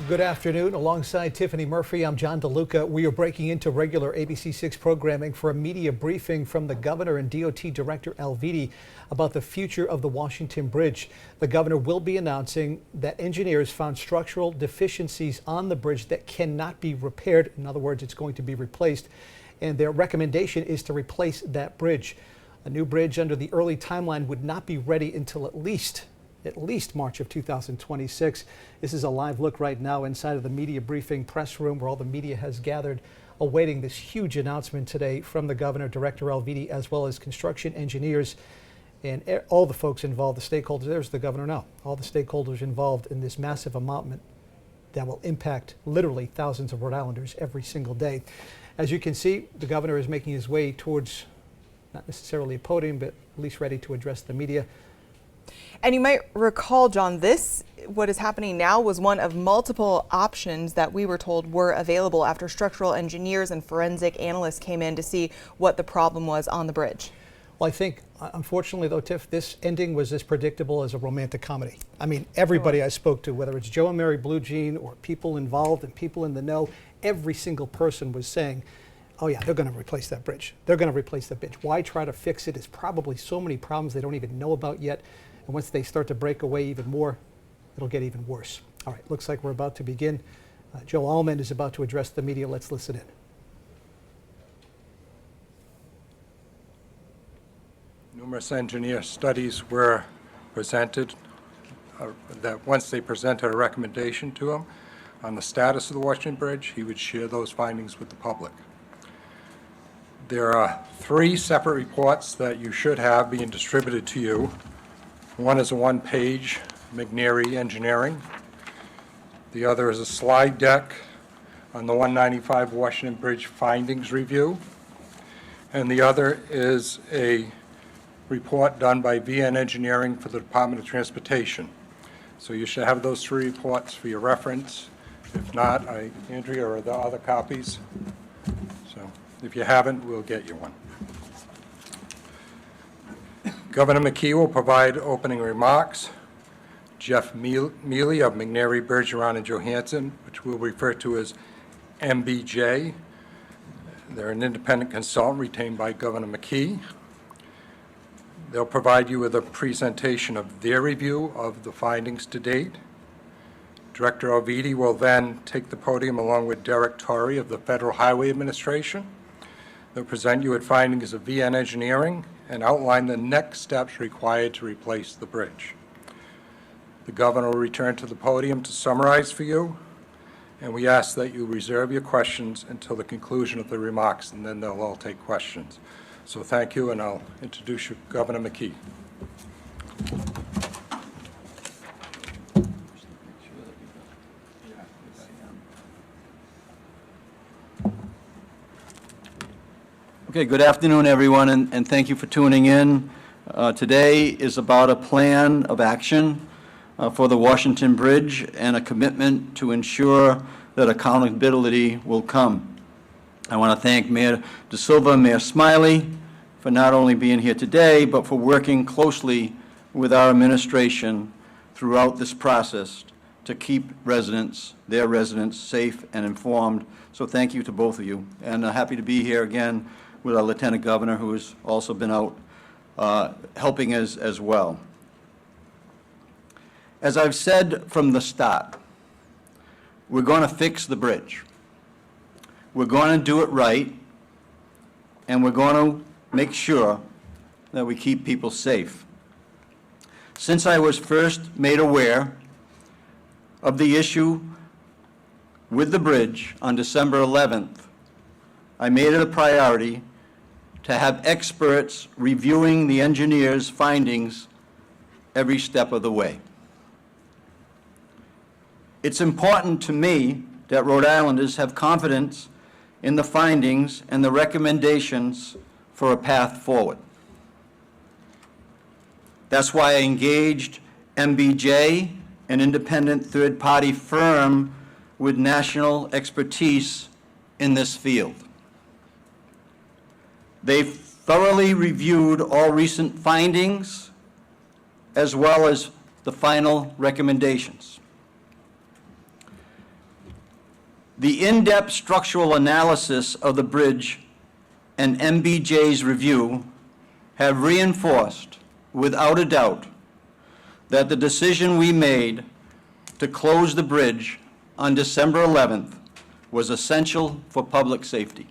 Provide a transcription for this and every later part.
Good afternoon. Alongside Tiffany Murphy, I'm John DeLuca. We are breaking into regular ABC6 programming for a media briefing from the governor and DOT Director Alviti about the future of the Washington Bridge. The governor will be announcing that engineers found structural deficiencies on the bridge that cannot be repaired. In other words, it's going to be replaced. And their recommendation is to replace that bridge. A new bridge under the early timeline would not be ready until at least March of 2026. This is a live look right now inside of the media briefing press room where all the media has gathered, awaiting this huge announcement today from the governor, Director Alviti, as well as construction engineers and all the folks involved, the stakeholders. There's the governor now. All the stakeholders involved in this massive amount that will impact literally thousands of Rhode Islanders every single day. As you can see, the governor is making his way towards not necessarily a podium, but at least ready to address the media. And you might recall, John, what is happening now was one of multiple options that we were told were available after structural engineers and forensic analysts came in to see what the problem was on the bridge. Well, I think, unfortunately, though, Tiff, this ending was as predictable as a romantic comedy. I mean, everybody I spoke to, whether it's Joe and Mary Blue Jean or people involved and people in the know, every single person was saying, oh yeah, they're going to replace that bridge. They're going to replace that bridge. Why try to fix it? There's probably so many problems they don't even know about yet. And once they start to break away even more, it'll get even worse. All right, looks like we're about to begin. Joe Allman is about to address the media. Let's listen in. Numerous engineer studies were presented that once they presented a recommendation to him on the status of the Washington Bridge, he would share those findings with the public. There are 3 separate reports that you should have being distributed to you. One is a 1-page McNary engineering. The other is a slide deck on the 195 Washington Bridge findings review. And the other is a report done by VN Engineering for the Department of Transportation. So you should have those 3 reports for your reference. If not, Andrea, or the other copies. So if you haven't, we'll get you one. Governor McKee will provide opening remarks. Jeff Mealy of McNary, Bergeron, and Johansson, which we'll refer to as MBJ. They're an independent consultant retained by Governor McKee. They'll provide you with a presentation of their review of the findings to date. Director Alviti will then take the podium along with Derek Torrey of the Federal Highway Administration. They'll present you with findings of VN Engineering and outline the next steps required to replace the bridge. The governor will return to the podium to summarize for you, and we ask that you reserve your questions until the conclusion of the remarks, and then they'll all take questions. So thank you, and I'll introduce you, Governor McKee. Okay, good afternoon, everyone, and thank you for tuning in. Today is about a plan of action for the Washington Bridge and a commitment to ensure that accountability will come. I want to thank Mayor De Silva and Mayor Smiley for not only being here today, but for working closely with our administration throughout this process to keep their residents, safe and informed. So thank you to both of you. And happy to be here again with our Lieutenant Governor, who has also been out helping us as well. As I've said from the start, we're going to fix the bridge. We're going to do it right, and we're going to make sure that we keep people safe. Since I was first made aware of the issue with the bridge on December 11th, I made it a priority to have experts reviewing the engineer's findings every step of the way. It's important to me that Rhode Islanders have confidence in the findings and the recommendations for a path forward. That's why I engaged MBJ, an independent third-party firm with national expertise in this field. They've thoroughly reviewed all recent findings as well as the final recommendations. The in-depth structural analysis of the bridge and MBJ's review have reinforced, without a doubt, that the decision we made to close the bridge on December 11th was essential for public safety.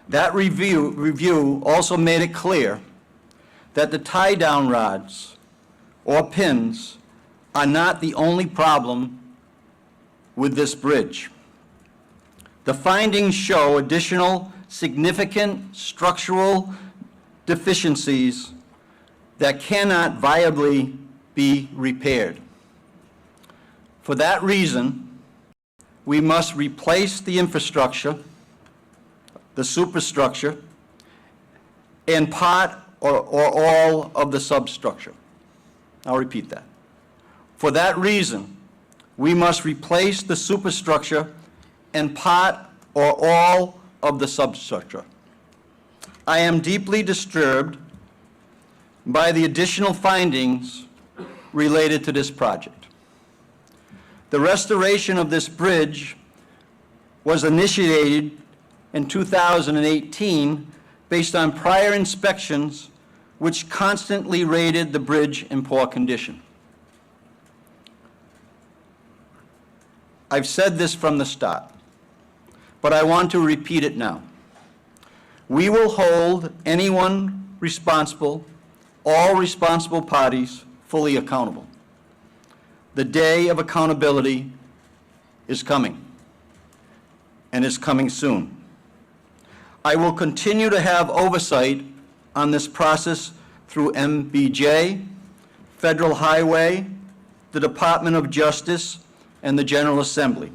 That review also made it clear that the tie-down rods or pins are not the only problem with this bridge. The findings show additional significant structural deficiencies that cannot viably be repaired. For that reason, we must replace the infrastructure, the superstructure, and part or all of the substructure. I'll repeat that. For that reason, we must replace the superstructure and part or all of the substructure. I am deeply disturbed by the additional findings related to this project. The restoration of this bridge was initiated in 2018 based on prior inspections which constantly rated the bridge in poor condition. I've said this from the start, but I want to repeat it now. We will hold anyone responsible, all responsible parties, fully accountable. The day of accountability is coming, and is coming soon. I will continue to have oversight on this process through MBJ, Federal Highway, the Department of Justice, and the General Assembly,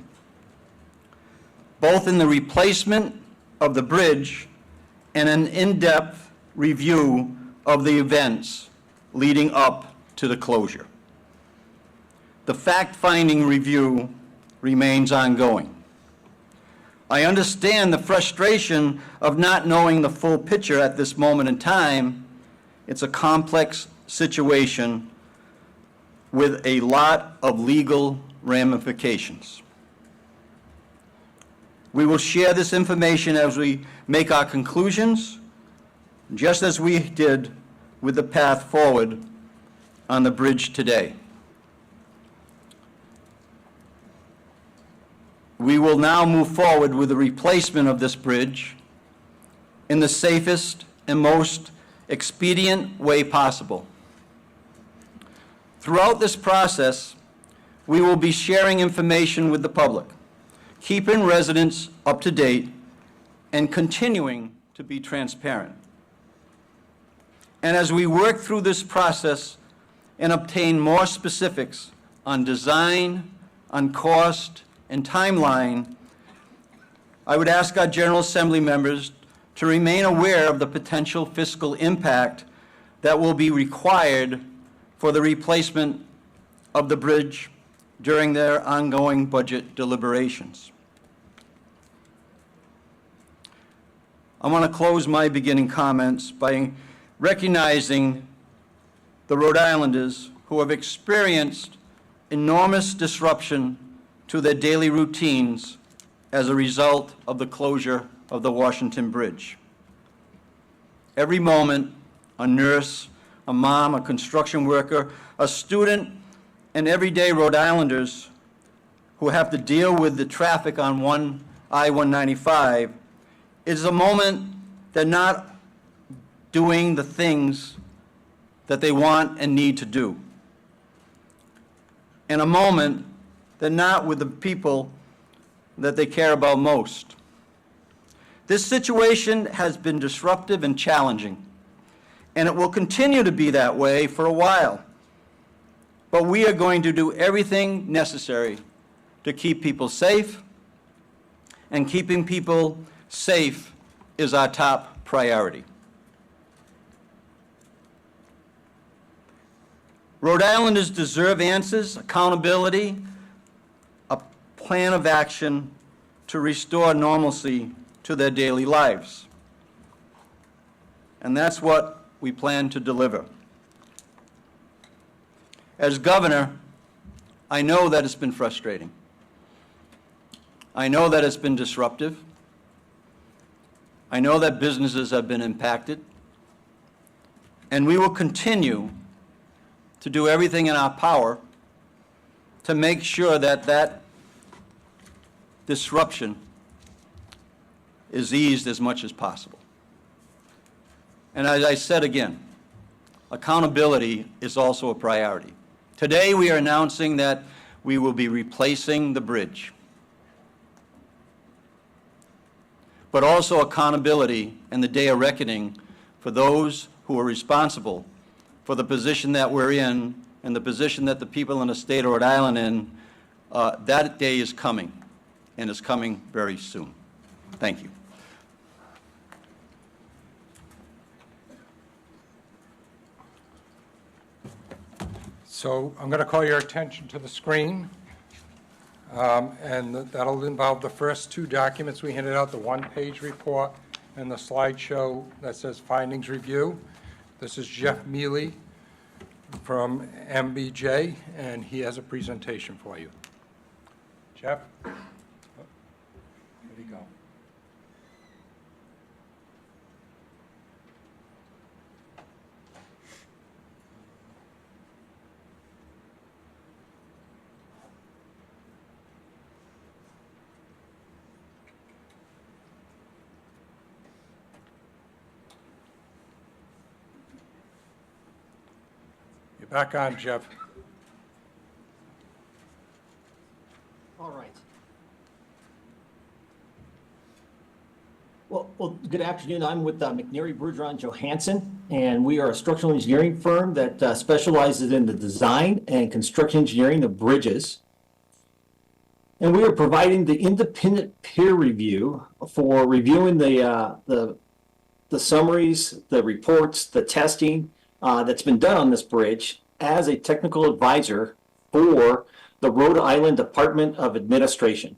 both in the replacement of the bridge and an in-depth review of the events leading up to the closure. The fact-finding review remains ongoing. I understand the frustration of not knowing the full picture at this moment in time. It's a complex situation with a lot of legal ramifications. We will share this information as we make our conclusions, just as we did with the path forward on the bridge today. We will now move forward with the replacement of this bridge in the safest and most expedient way possible. Throughout this process, we will be sharing information with the public, keeping residents up to date, and continuing to be transparent. And as we work through this process and obtain more specifics on design, on cost, and timeline, I would ask our General Assembly members to remain aware of the potential fiscal impact that will be required for the replacement of the bridge during their ongoing budget deliberations. I want to close my beginning comments by recognizing the Rhode Islanders who have experienced enormous disruption to their daily routines as a result of the closure of the Washington Bridge. Every moment, a nurse, a mom, a construction worker, a student, and everyday Rhode Islanders who have to deal with the traffic on I-195 is a moment they're not doing the things that they want and need to do. And a moment they're not with the people that they care about most. This situation has been disruptive and challenging, and it will continue to be that way for a while. But we are going to do everything necessary to keep people safe, and keeping people safe is our top priority. Rhode Islanders deserve answers, accountability, a plan of action to restore normalcy to their daily lives. And that's what we plan to deliver. As governor, I know that it's been frustrating. I know that it's been disruptive. I know that businesses have been impacted. And we will continue to do everything in our power to make sure that that disruption is eased as much as possible. And as I said again, accountability is also a priority. Today we are announcing that we will be replacing the bridge. But also accountability and the day of reckoning for those who are responsible for the position that we're in and the position that the people in the state of Rhode Island in, that day is coming, and is coming very soon. Thank you. So I'm going to call your attention to the screen, and that'll involve the first two documents we handed out, the one-page report and the slideshow that says findings review. This is Jeff Mealy from MBJ, and he has a presentation for you. Jeff? There you go. You're back on, Jeff. All right. Well, good afternoon. I'm with McNary, Bergeron, Johansson, and we are a structural engineering firm that specializes in the design and construction engineering of bridges. And we are providing the independent peer review for reviewing the summaries, the reports, the testing that's been done on this bridge as a technical advisor for the Rhode Island Department of Administration.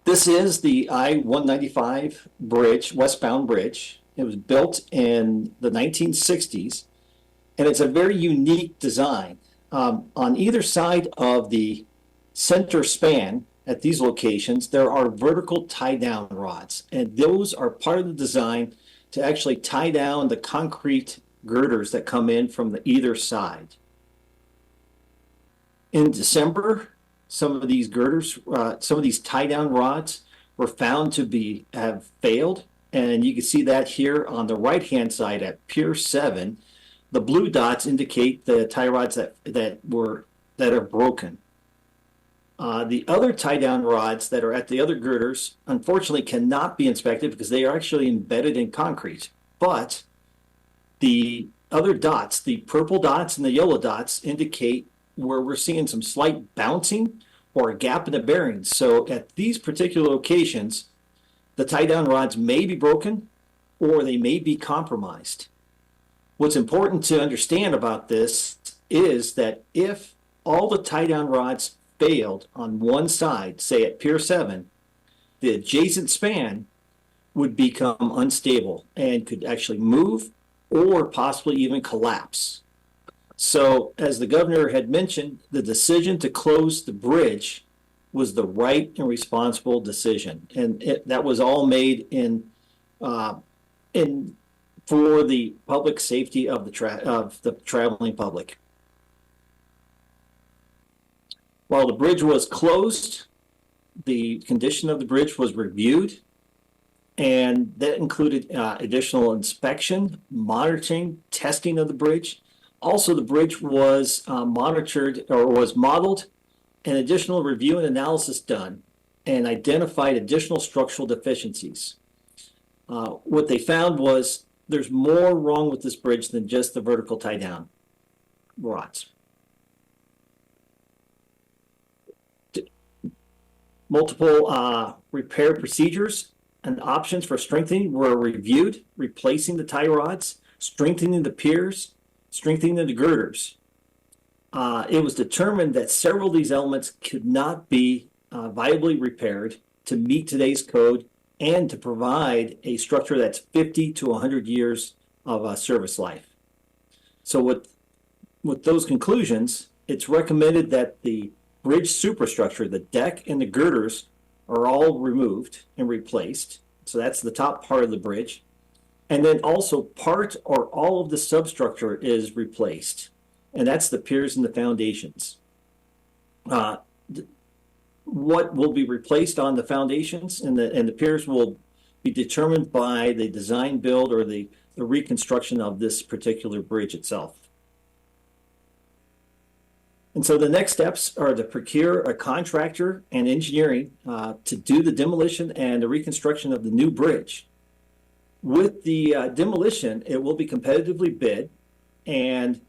This is the I-195 bridge, westbound bridge. It was built in the 1960s, and it's a very unique design. On either side of the center span at these locations, there are vertical tie-down rods, and those are part of the design to actually tie down the concrete girders that come in from either side. In December, some of these girders, some of these tie-down rods were found to have failed, and you can see that here on the right-hand side at Pier 7. The blue dots indicate the tie rods that are broken. The other tie-down rods that are at the other girders, unfortunately, cannot be inspected because they are actually embedded in concrete. But the other dots, the purple dots and the yellow dots, indicate where we're seeing some slight bouncing or a gap in the bearings. So at these particular locations, the tie-down rods may be broken or they may be compromised. What's important to understand about this is that if all the tie-down rods failed on one side, say at Pier 7, the adjacent span would become unstable and could actually move or possibly even collapse. So, as the governor had mentioned, the decision to close the bridge was the right and responsible decision, and that was all made for the public safety of the traveling public. While the bridge was closed, the condition of the bridge was reviewed, and that included additional inspection, monitoring, testing of the bridge. Also, the bridge was monitored or was modeled, and additional review and analysis done, and identified additional structural deficiencies. What they found was there's more wrong with this bridge than just the vertical tie-down rods. Multiple repair procedures and options for strengthening were reviewed, replacing the tie rods, strengthening the piers, strengthening the girders. It was determined that several of these elements could not be viably repaired to meet today's code and to provide a structure that's 50 to 100 years of service life. So with those conclusions, it's recommended that the bridge superstructure, the deck and the girders are all removed and replaced. So that's the top part of the bridge. And then also part or all of the substructure is replaced. And that's the piers and the foundations. What will be replaced on the foundations and the piers will be determined by the design build or the reconstruction of this particular bridge itself. And so the next steps are to procure a contractor and engineering to do the demolition and the reconstruction of the new bridge. With the demolition, it will be competitively bid, and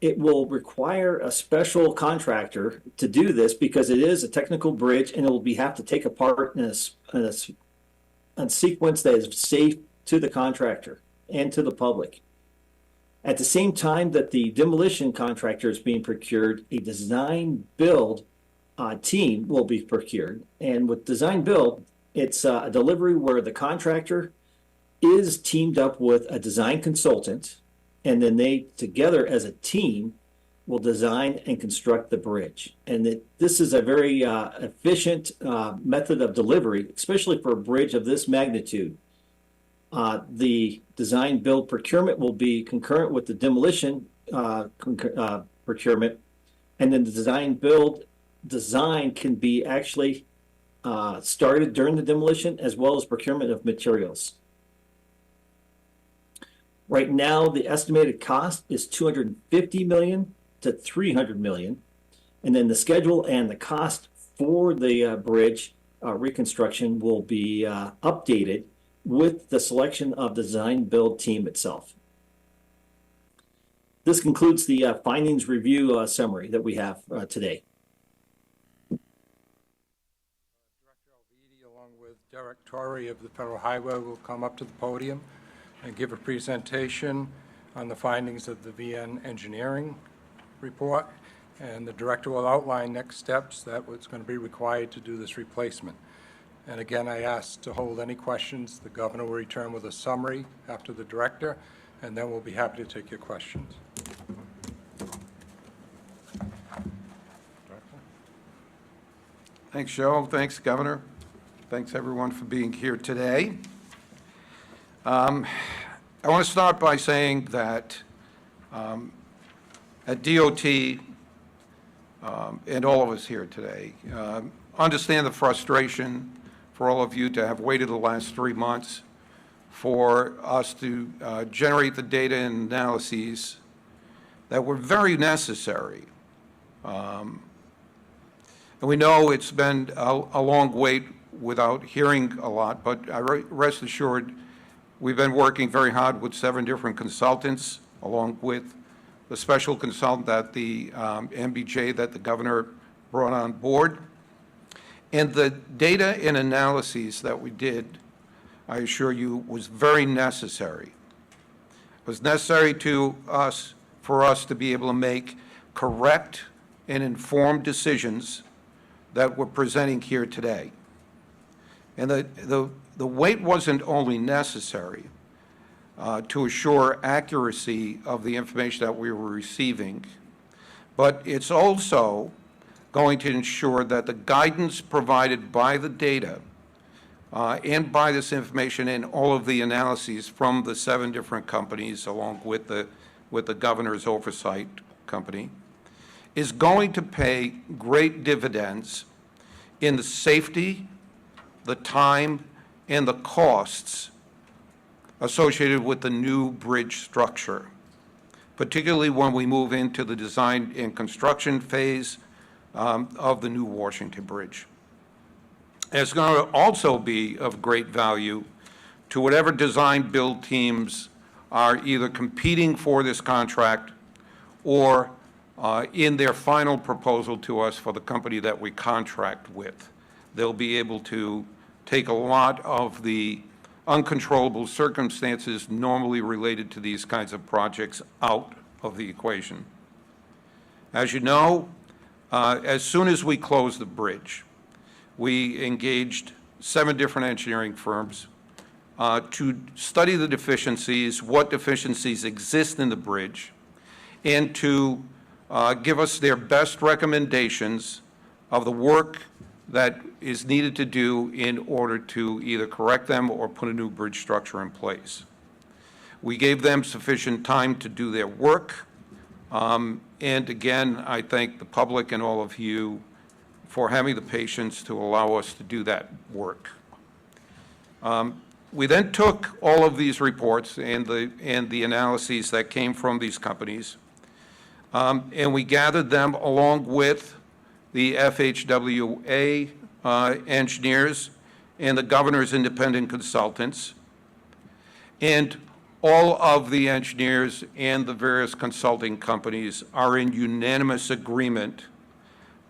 it will require a special contractor to do this because it is a technical bridge and it will have to take apart in a sequence that is safe to the contractor and to the public. At the same time that the demolition contractor is being procured, a design build team will be procured. And with design build, it's a delivery where the contractor is teamed up with a design consultant, and then they together as a team will design and construct the bridge. And this is a very efficient method of delivery, especially for a bridge of this magnitude. The design build procurement will be concurrent with the demolition procurement, and then the design build design can be actually started during the demolition as well as procurement of materials. Right now, the estimated cost is $250 million to $300 million. And then the schedule and the cost for the bridge reconstruction will be updated with the selection of the design build team itself. This concludes the findings review summary that we have today. Director Alvidi, along with Derek Torrey of the Federal Highway, will come up to the podium and give a presentation on the findings of the VN engineering report. And the director will outline next steps that what's going to be required to do this replacement. And again, I ask to hold any questions. The governor will return with a summary after the director, and then we'll be happy to take your questions. Thanks, Joe. Thanks, Governor. Thanks, everyone, for being here today. I want to start by saying that at DOT, and all of us here today, understand the frustration for all of you to have waited the last 3 months for us to generate the data and analyses that were very necessary. And we know it's been a long wait without hearing a lot, but rest assured, we've been working very hard with 7 different consultants, along with the special consultant that the MBJ that the governor brought on board. And the data and analyses that we did, I assure you, was very necessary. It was necessary for us to be able to make correct and informed decisions that we're presenting here today. And the wait wasn't only necessary to assure accuracy of the information that we were receiving, but it's also going to ensure that the guidance provided by the data and by this information and all of the analyses from the 7 different companies, along with the governor's oversight company, is going to pay great dividends in the safety, the time, and the costs associated with the new bridge structure, particularly when we move into the design and construction phase of the new Washington Bridge. And it's going to also be of great value to whatever design build teams are either competing for this contract or in their final proposal to us for the company that we contract with. They'll be able to take a lot of the uncontrollable circumstances normally related to these kinds of projects out of the equation. As you know, as soon as we closed the bridge, we engaged 7 different engineering firms to study the deficiencies, what deficiencies exist in the bridge, and to give us their best recommendations of the work that is needed to do in order to either correct them or put a new bridge structure in place. We gave them sufficient time to do their work. And again, I thank the public and all of you for having the patience to allow us to do that work. We then took all of these reports and the analyses that came from these companies, and we gathered them along with the FHWA engineers and the governor's independent consultants, and all of the engineers and the various consulting companies are in unanimous agreement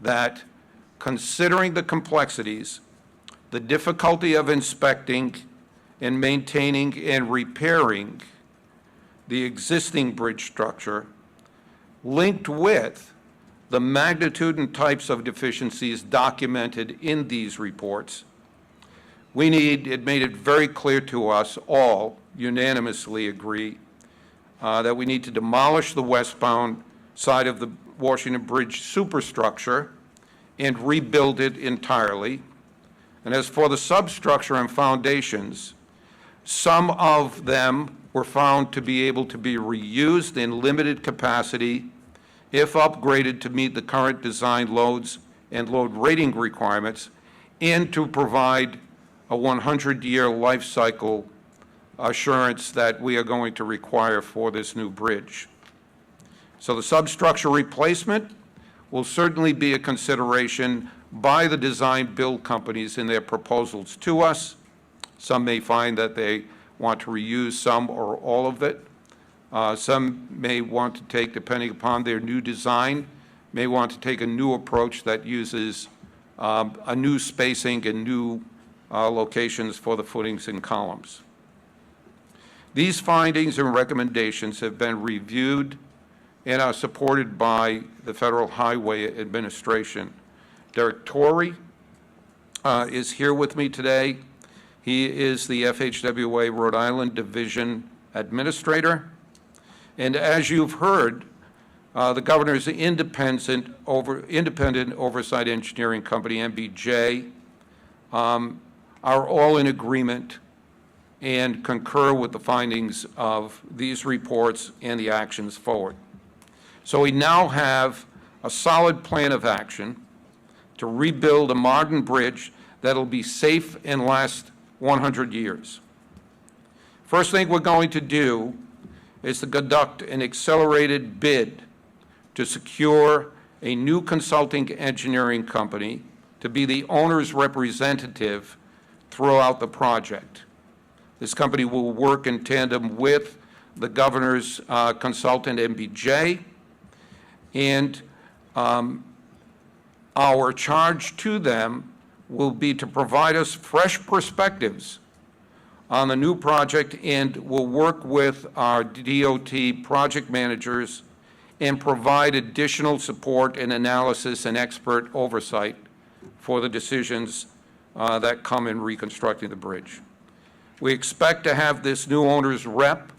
that, considering the complexities, the difficulty of inspecting and maintaining and repairing the existing bridge structure, linked with the magnitude and types of deficiencies documented in these reports, it made it very clear to us all, unanimously agree, that we need to demolish the westbound side of the Washington Bridge superstructure and rebuild it entirely. And as for the substructure and foundations, some of them were found to be able to be reused in limited capacity if upgraded to meet the current design loads and load rating requirements, and to provide a 100-year life cycle assurance that we are going to require for this new bridge. So the substructure replacement will certainly be a consideration by the design build companies in their proposals to us. Some may find that they want to reuse some or all of it. Some may want to take, depending upon their new design, may want to take a new approach that uses a new spacing and new locations for the footings and columns. These findings and recommendations have been reviewed and are supported by the Federal Highway Administration. Derek Torrey is here with me today. He is the FHWA Rhode Island Division Administrator. And as you've heard, the governor's independent oversight engineering company, MBJ, are all in agreement and concur with the findings of these reports and the actions forward. So we now have a solid plan of action to rebuild a modern bridge that'll be safe and last 100 years. First thing we're going to do is to conduct an accelerated bid to secure a new consulting engineering company to be the owner's representative throughout the project. This company will work in tandem with the governor's consultant, MBJ, and our charge to them will be to provide us fresh perspectives on the new project, and will work with our DOT project managers and provide additional support and analysis and expert oversight for the decisions that come in reconstructing the bridge. We expect to have this new owner's rep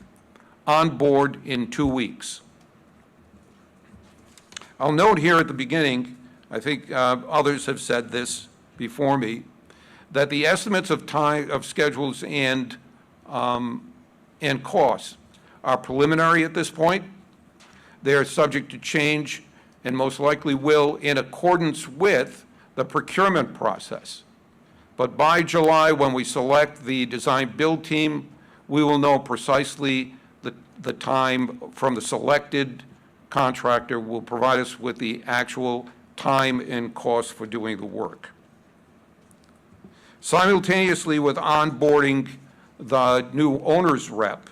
on board in 2 weeks. I'll note here at the beginning, I think others have said this before me, that the estimates of time, of schedules and costs are preliminary at this point. They are subject to change and most likely will in accordance with the procurement process. But by July, when we select the design build team, we will know precisely the time from the selected contractor will provide us with the actual time and cost for doing the work. Simultaneously with onboarding the new owner's rep,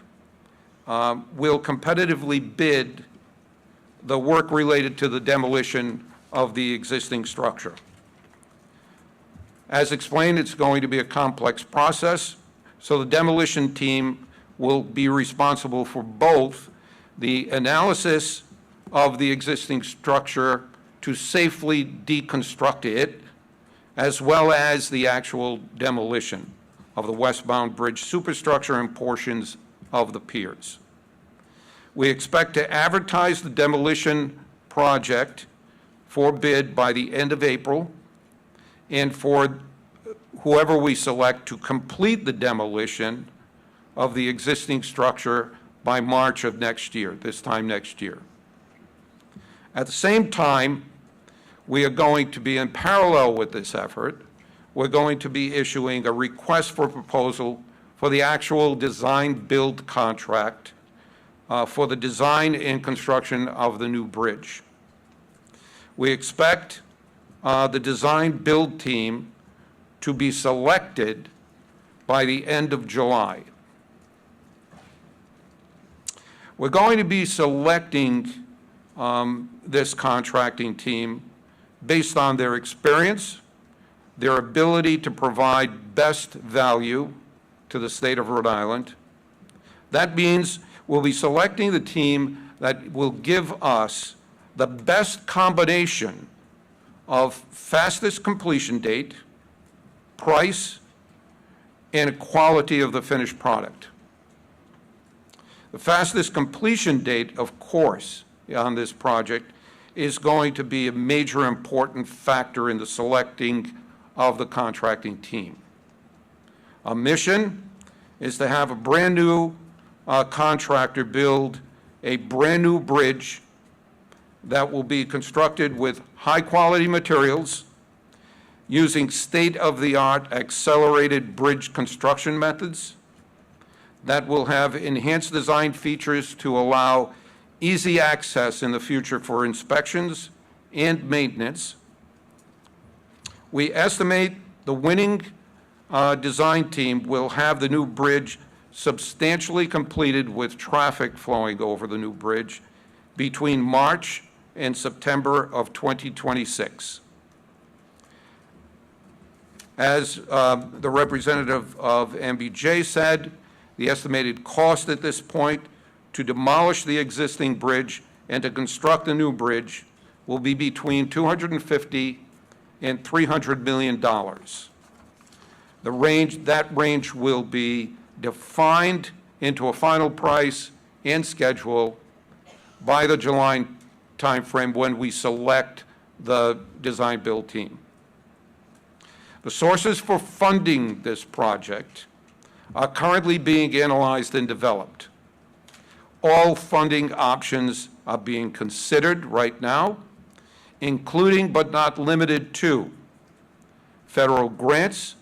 we'll competitively bid the work related to the demolition of the existing structure. As explained, it's going to be a complex process, so the demolition team will be responsible for both the analysis of the existing structure to safely deconstruct it, as well as the actual demolition of the westbound bridge superstructure and portions of the piers. We expect to advertise the demolition project for bid by the end of April, and for whoever we select to complete the demolition of the existing structure by March of next year, this time next year. At the same time, we are going to be in parallel with this effort. We're going to be issuing a request for proposal for the actual design-build contract for the design and construction of the new bridge. We expect the design-build team to be selected by the end of July. We're going to be selecting this contracting team based on their experience, their ability to provide best value to the state of Rhode Island. That means we'll be selecting the team that will give us the best combination of fastest completion date, price, and quality of the finished product. The fastest completion date, of course, on this project is going to be a major important factor in the selecting of the contracting team. Our mission is to have a brand new contractor build a brand new bridge that will be constructed with high quality materials using state-of-the-art accelerated bridge construction methods that will have enhanced design features to allow easy access in the future for inspections and maintenance. We estimate the winning design team will have the new bridge substantially completed with traffic flowing over the new bridge between March and September of 2026. As the representative of MBJ said, the estimated cost at this point to demolish the existing bridge and to construct a new bridge will be between $250 and $300 million. That range will be defined into a final price and schedule by the July timeframe when we select the design-build team. The sources for funding this project are currently being analyzed and developed. All funding options are being considered right now, including but not limited to federal grants,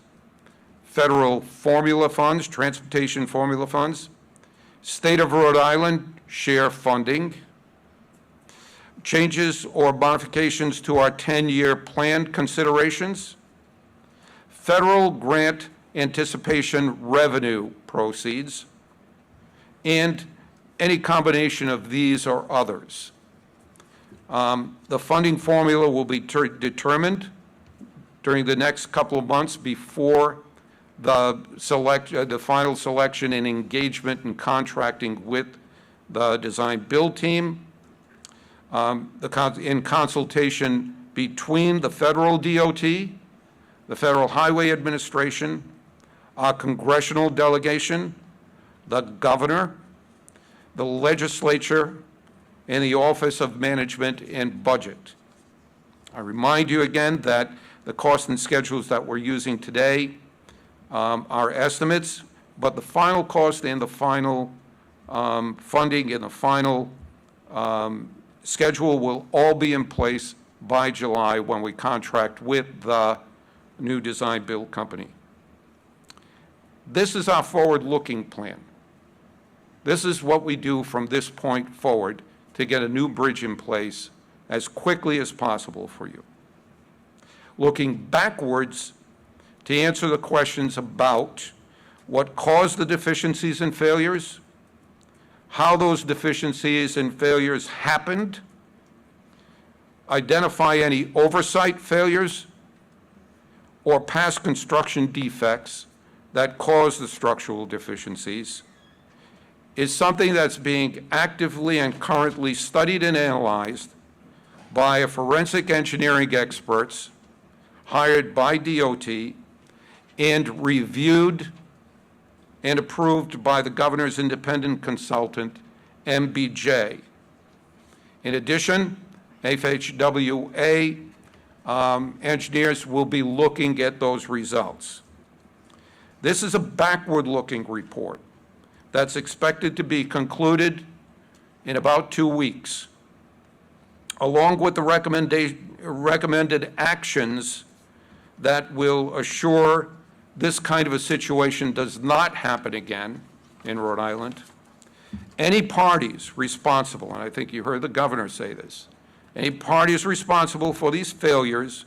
federal formula funds, transportation formula funds, state of Rhode Island share funding, changes or modifications to our 10-year plan considerations, federal grant anticipation revenue proceeds, and any combination of these or others. The funding formula will be determined during the next couple of months before the final selection and engagement and contracting with the design-build team, in consultation between the federal DOT, the Federal Highway Administration, our congressional delegation, the governor, the legislature, and the Office of Management and Budget. I remind you again that the cost and schedules that we're using today are estimates, but the final cost and the final funding and the final schedule will all be in place by July when we contract with the new design-build company. This is our forward-looking plan. This is what we do from this point forward to get a new bridge in place as quickly as possible for you. Looking backwards to answer the questions about what caused the deficiencies and failures, how those deficiencies and failures happened, identify any oversight failures or past construction defects that caused the structural deficiencies, is something that's being actively and currently studied and analyzed by a forensic engineering experts hired by DOT and reviewed and approved by the governor's independent consultant, MBJ. In addition, FHWA engineers will be looking at those results. This is a backward-looking report that's expected to be concluded in about 2 weeks, along with the recommended actions that will assure this kind of a situation does not happen again in Rhode Island. Any parties responsible, and I think you heard the governor say this, any parties responsible for these failures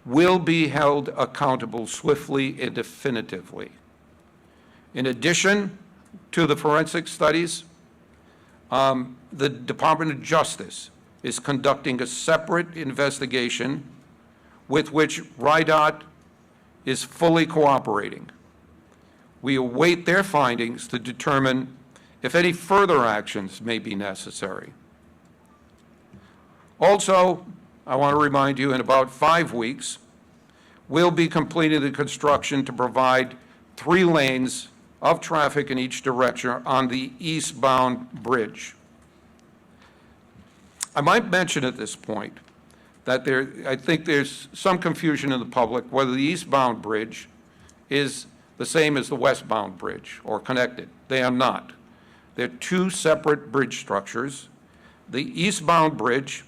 will be held accountable swiftly and definitively. In addition to the forensic studies, the Department of Justice is conducting a separate investigation with which RIDOT is fully cooperating. We await their findings to determine if any further actions may be necessary. Also, I want to remind you, in about 5 weeks, we'll be completing the construction to provide 3 lanes of traffic in each direction on the eastbound bridge. I might mention at this point that I think there's some confusion in the public whether the eastbound bridge is the same as the westbound bridge or connected. They are not. They're 2 separate bridge structures. The eastbound bridge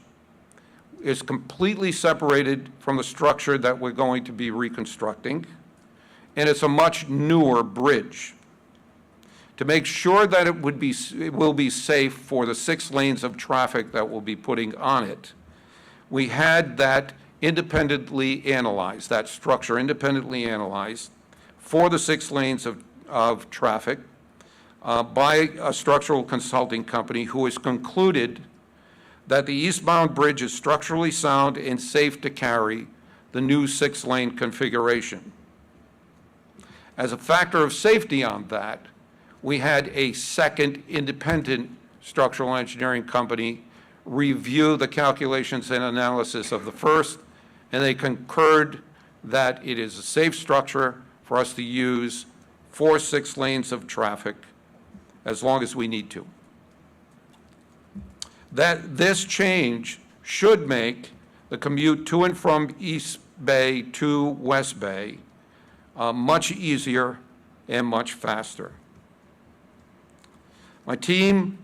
is completely separated from the structure that we're going to be reconstructing, and it's a much newer bridge. To make sure that it will be safe for the 6 lanes of traffic that we'll be putting on it, we had that independently analyzed, that structure independently analyzed for the 6 lanes of traffic by a structural consulting company who has concluded that the eastbound bridge is structurally sound and safe to carry the new 6-lane configuration. As a factor of safety on that, we had a second independent structural engineering company review the calculations and analysis of the first, and they concurred that it is a safe structure for us to use for 6 lanes of traffic as long as we need to. That this change should make the commute to and from East Bay to West Bay much easier and much faster. My team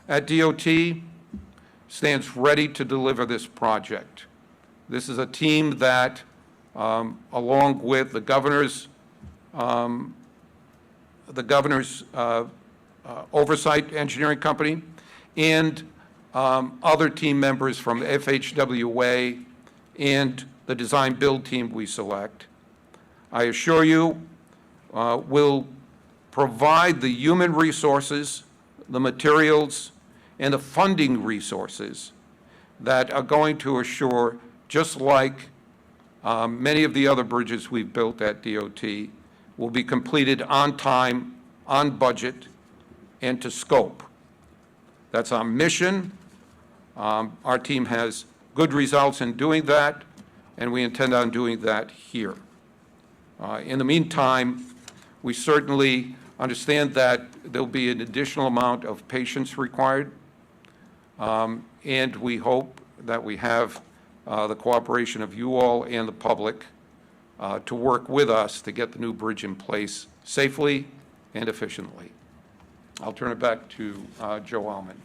at DOT stands ready to deliver this project. This is a team that, along with the governor's oversight engineering company and other team members from the FHWA and the design build team we select, I assure you, will provide the human resources, the materials, and the funding resources that are going to assure, just like many of the other bridges we've built at DOT, will be completed on time, on budget, and to scope. That's our mission. Our team has good results in doing that, and we intend on doing that here. In the meantime, we certainly understand that there'll be an additional amount of patience required, and we hope that we have the cooperation of you all and the public to work with us to get the new bridge in place safely and efficiently. I'll turn it back to Joe Alman.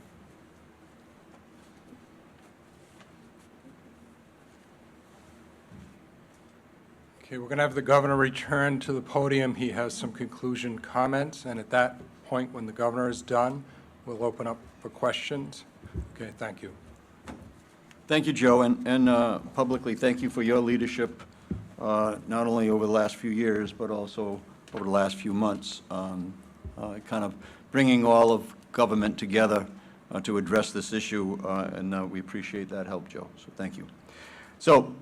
Okay, we're going to have the governor return to the podium. He has some conclusion comments, and at that point, when the governor is done, we'll open up for questions. Okay, thank you. Thank you, Joe, and publicly, thank you for your leadership, not only over the last few years, but also over the last few months, kind of bringing all of government together to address this issue, and we appreciate that help, Joe, so thank you. So,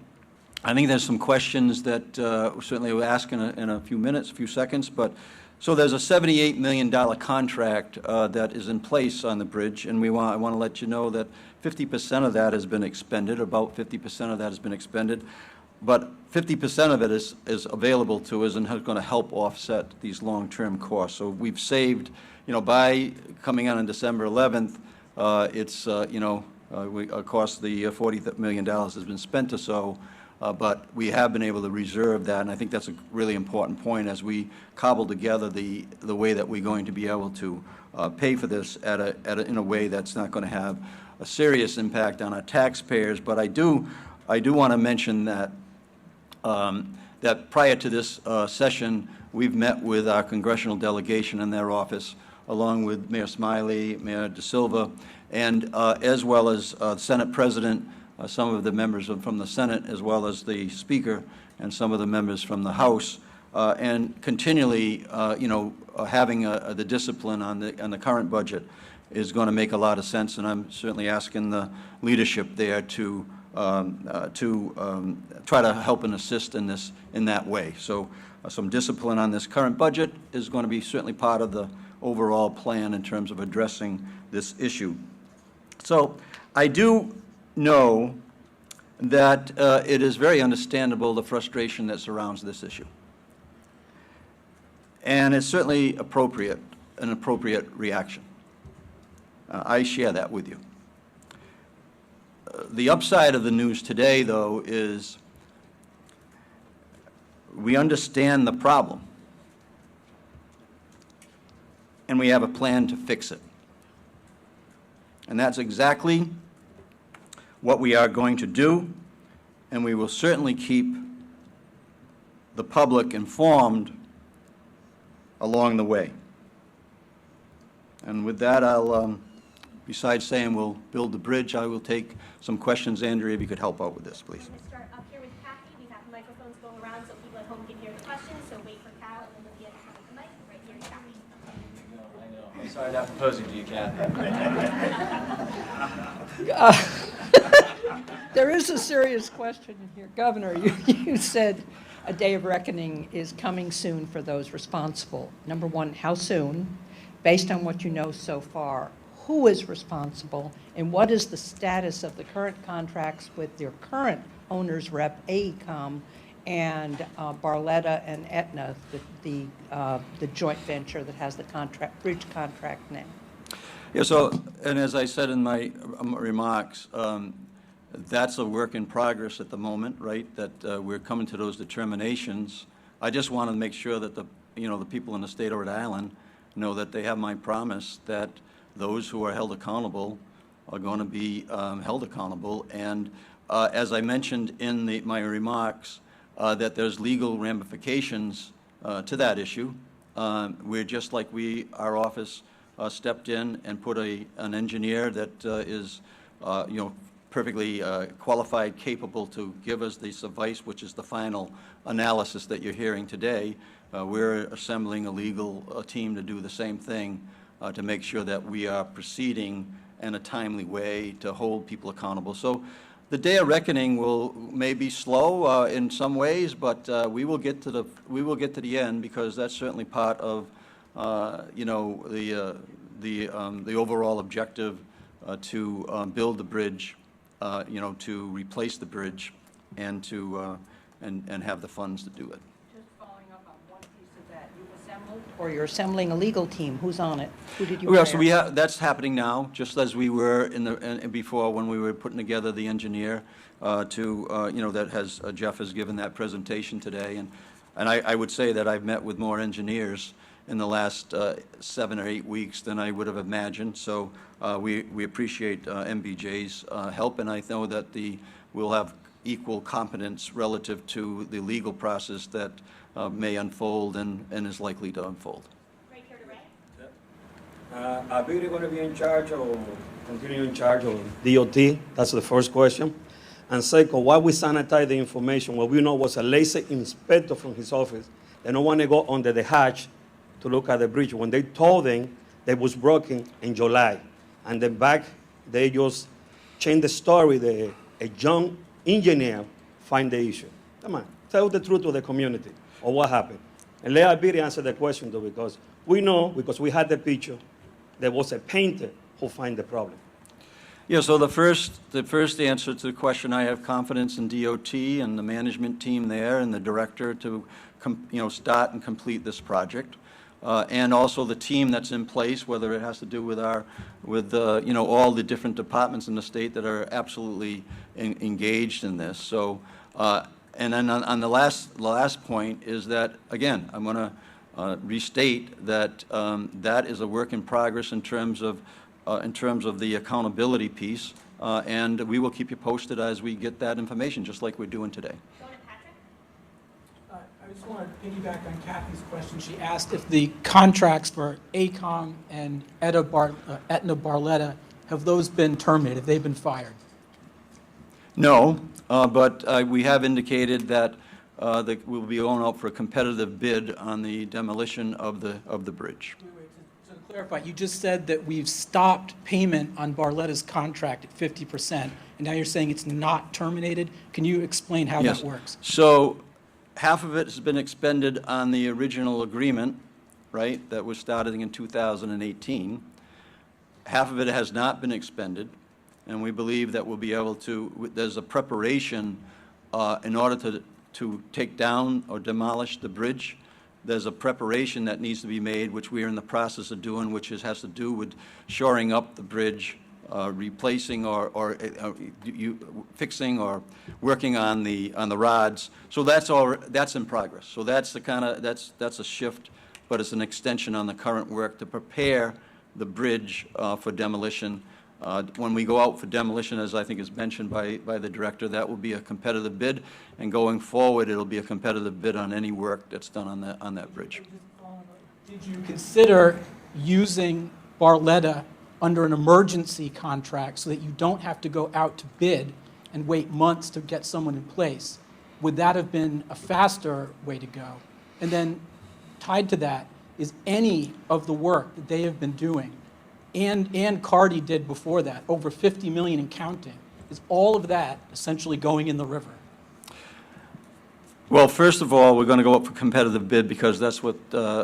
I think there's some questions that certainly we'll ask in a few minutes, a few seconds, but so there's a $78 million contract that is in place on the bridge, and I want to let you know that 50% of that has been expended, about 50% of that has been expended, but 50% of it is available to us and is going to help offset these long-term costs. So we've saved, by coming on December 11th, it's, of course, the $40 million has been spent or so. but we have been able to reserve that, and I think that's a really important point as we cobble together the way that we're going to be able to pay for this in a way that's not going to have a serious impact on our taxpayers. But I do want to mention that that prior to this session, we've met with our congressional delegation in their office, along with Mayor Smiley, Mayor De Silva, and as well as Senate President, some of the members from the Senate, as well as the Speaker and some of the members from the House, and continually, having the discipline on the current budget is going to make a lot of sense, and I'm certainly asking the leadership there to try to help and assist in that way. So some discipline on this current budget is going to be certainly part of the overall plan in terms of addressing this issue. So I do know that it is very understandable, the frustration that surrounds this issue. And it's certainly an appropriate reaction. I share that with you. The upside of the news today, though, is we understand the problem, and we have a plan to fix it. And that's exactly what we are going to do, and we will certainly keep the public informed along the way. And with that, I'll, besides saying we'll build the bridge, I will take some questions. Andrea, if you could help out with this, please. I'm going to start up here with Kathy. We have microphones going around so people at home can hear the questions. So wait for Cal, and then we'll get the mic. Right here, Kathy. I'm sorry, not proposing to you, Kathy. There is a serious question here. Governor, you said a day of reckoning is coming soon for those responsible. Number one, how soon? Based on what you know so far, who is responsible, and what is the status of the current contracts with your current owner's rep, AECOM, and Barletta and Aetna, the joint venture that has the bridge contract now? Yeah, so, and as I said in my remarks, that's a work in progress at the moment, right? That we're coming to those determinations. I just want to make sure that the people in the state of Rhode Island know that they have my promise that those who are held accountable are going to be held accountable. And as I mentioned in my remarks, that there's legal ramifications to that issue. We're just like our office stepped in and put an engineer that is, perfectly qualified, capable to give us the advice, which is the final analysis that you're hearing today. We're assembling a legal team to do the same thing, to make sure that we are proceeding in a timely way to hold people accountable. So the day of reckoning may be slow in some ways, but we will get to the end, because that's certainly part of the overall objective to build the bridge, to replace the bridge, and to and have the funds to do it. Just following up on one piece of that, you assembled, or you're assembling a legal team. Who's on it? Who did you hire? Well, so that's happening now, just as we were before when we were putting together the engineer that has Jeff has given that presentation today, and I would say that I've met with more engineers in the last 7 or 8 weeks than I would have imagined. So we appreciate MBJ's help, and I know that we'll have equal competence relative to the legal process that may unfold and is likely to unfold. Right here to Ray. Are we going to be in charge or continue in charge of DOT? That's the first question. And second, why we sanitize the information? Well, we know was a lazy inspector from his office. They don't want to go under the hatch to look at the bridge when they told them that it was broken in July. And then back, they just changed the story. A young engineer find the issue. Come on, tell the truth to the community or what happened. And let Albiri answer the question, though, because we know, because we had the picture, there was a painter who find the problem. Yeah, so the first answer to the question, I have confidence in DOT and the management team there and the director to start and complete this project. And also the team that's in place, whether it has to do with all the different departments in the state that are absolutely engaged in this. So And then on the last point is that, again, I'm going to restate that that is a work in progress in terms of the accountability piece, and we will keep you posted as we get that information, just like we're doing today. Go to Patrick. I just want to piggyback on Kathy's question. She asked if the contracts for AECOM and Aetna Barletta, have those been terminated? Have they been fired? No, but we have indicated that we'll be going out for a competitive bid on the demolition of the bridge. Wait, to clarify, you just said that we've stopped payment on Barletta's contract at 50%, and now you're saying it's not terminated? Can you explain how Yes. that works? So half of it has been expended on the original agreement, right, that was started in 2018. Half of it has not been expended, and we believe that we'll be able to, there's a preparation in order to take down or demolish the bridge. There's a preparation that needs to be made, which we are in the process of doing, which has to do with shoring up the bridge, replacing or fixing or working on the rods. So that's in progress. So that's that's a shift, but it's an extension on the current work to prepare the bridge for demolition. When we go out for demolition, as I think is mentioned by the director, that will be a competitive bid, and going forward, it'll be a competitive bid on any work that's done on that bridge. Did you consider using Barletta under an emergency contract so that you don't have to go out to bid and wait months to get someone in place? Would that have been a faster way to go? And then tied to that is any of the work that they have been doing, and Cardi did before that, over 50 million and counting, is all of that essentially going in the river? Well, first of all, we're going to go up for competitive bid because that's what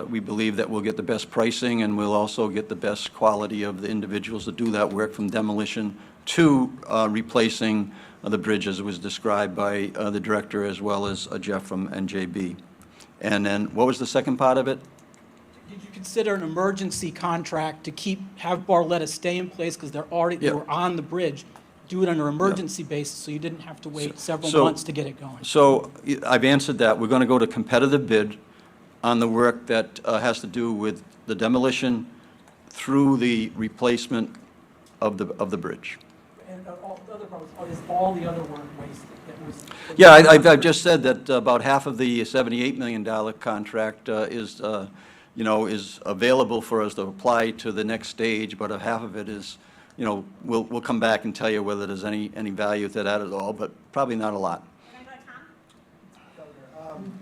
we believe that we'll get the best pricing, and we'll also get the best quality of the individuals that do that work, from demolition to replacing the bridge, as was described by the director as well as Jeff from NJB. And then what was the second part of it? Did you consider an emergency contract to have Barletta stay in place because they were on the bridge, do it on an emergency basis so you didn't have to wait several months to get it going? So I've answered that. We're going to go to competitive bid on the work that has to do with the demolition through the replacement of the bridge. And all the other problems, is all the other work wasted? Yeah, I've just said that about half of the $78 million contract is available for us to apply to the next stage, but half of it is, we'll come back and tell you whether there's any value to that at all, but probably not a lot. Can I go to Tom?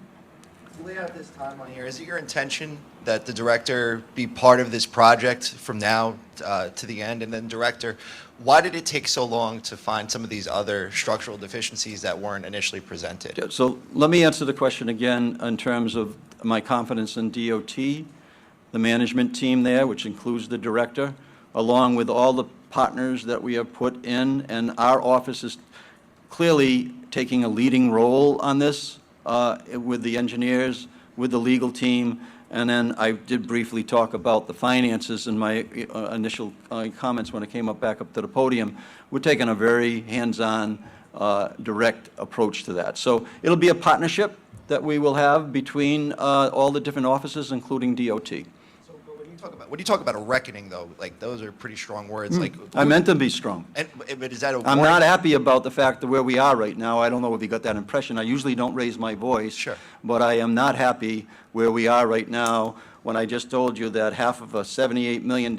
To lay out this timeline here, is it your intention that the director be part of this project from now to the end? And then, director, why did it take so long to find some of these other structural deficiencies that weren't initially presented? Yeah, so let me answer the question again in terms of my confidence in DOT, the management team there, which includes the director, along with all the partners that we have put in, and our office is clearly taking a leading role on this with the engineers, with the legal team, and then I did briefly talk about the finances in my initial comments when I came back up to the podium. We're taking a very hands-on, direct approach to that. So it'll be a partnership that we will have between all the different offices, including DOT. So when you talk about a reckoning, though, like, those are pretty strong words. Like, I meant to be strong. but is that a I'm warning? not happy about the fact that where we are right now. I don't know if you got that impression. I usually don't raise my voice. Sure. But I am not happy where we are right now when I just told you that half of a $78 million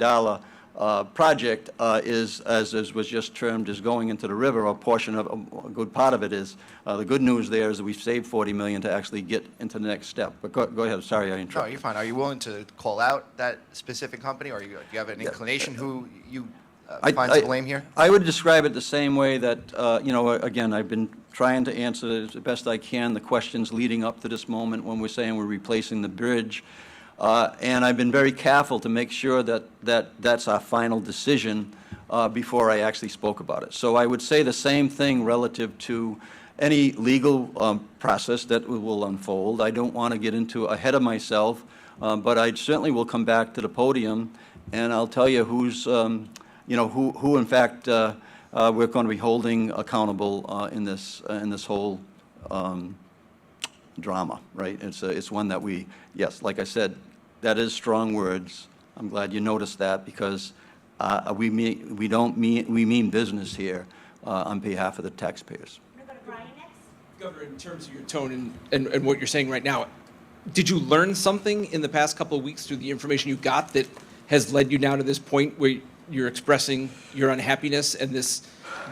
project is, as was just termed, is going into the river. A portion of, a good part of it is. The good news there is that we've saved $40 million to actually get into the next step. But go ahead. Sorry, I No, interrupted. you're fine. Are you willing to call out that specific company, or do you have an inclination who you find to blame here? I would describe it the same way that, again, I've been trying to answer as best I can the questions leading up to this moment when we're saying we're replacing the bridge. And I've been very careful to make sure that that's our final decision before I actually spoke about it. So I would say the same thing relative to any legal process that will unfold. I don't want to get into ahead of myself, but I certainly will come back to the podium and I'll tell you who's, who in fact we're going to be holding accountable in this whole drama, right? It's one that yes, like I said, that is strong words. I'm glad you noticed that, because we mean business here on behalf of the taxpayers. We're going to go to Brian next. Governor, in terms of your tone and what you're saying right now, did you learn something in the past couple of weeks through the information you got that has led you now to this point where you're expressing your unhappiness and this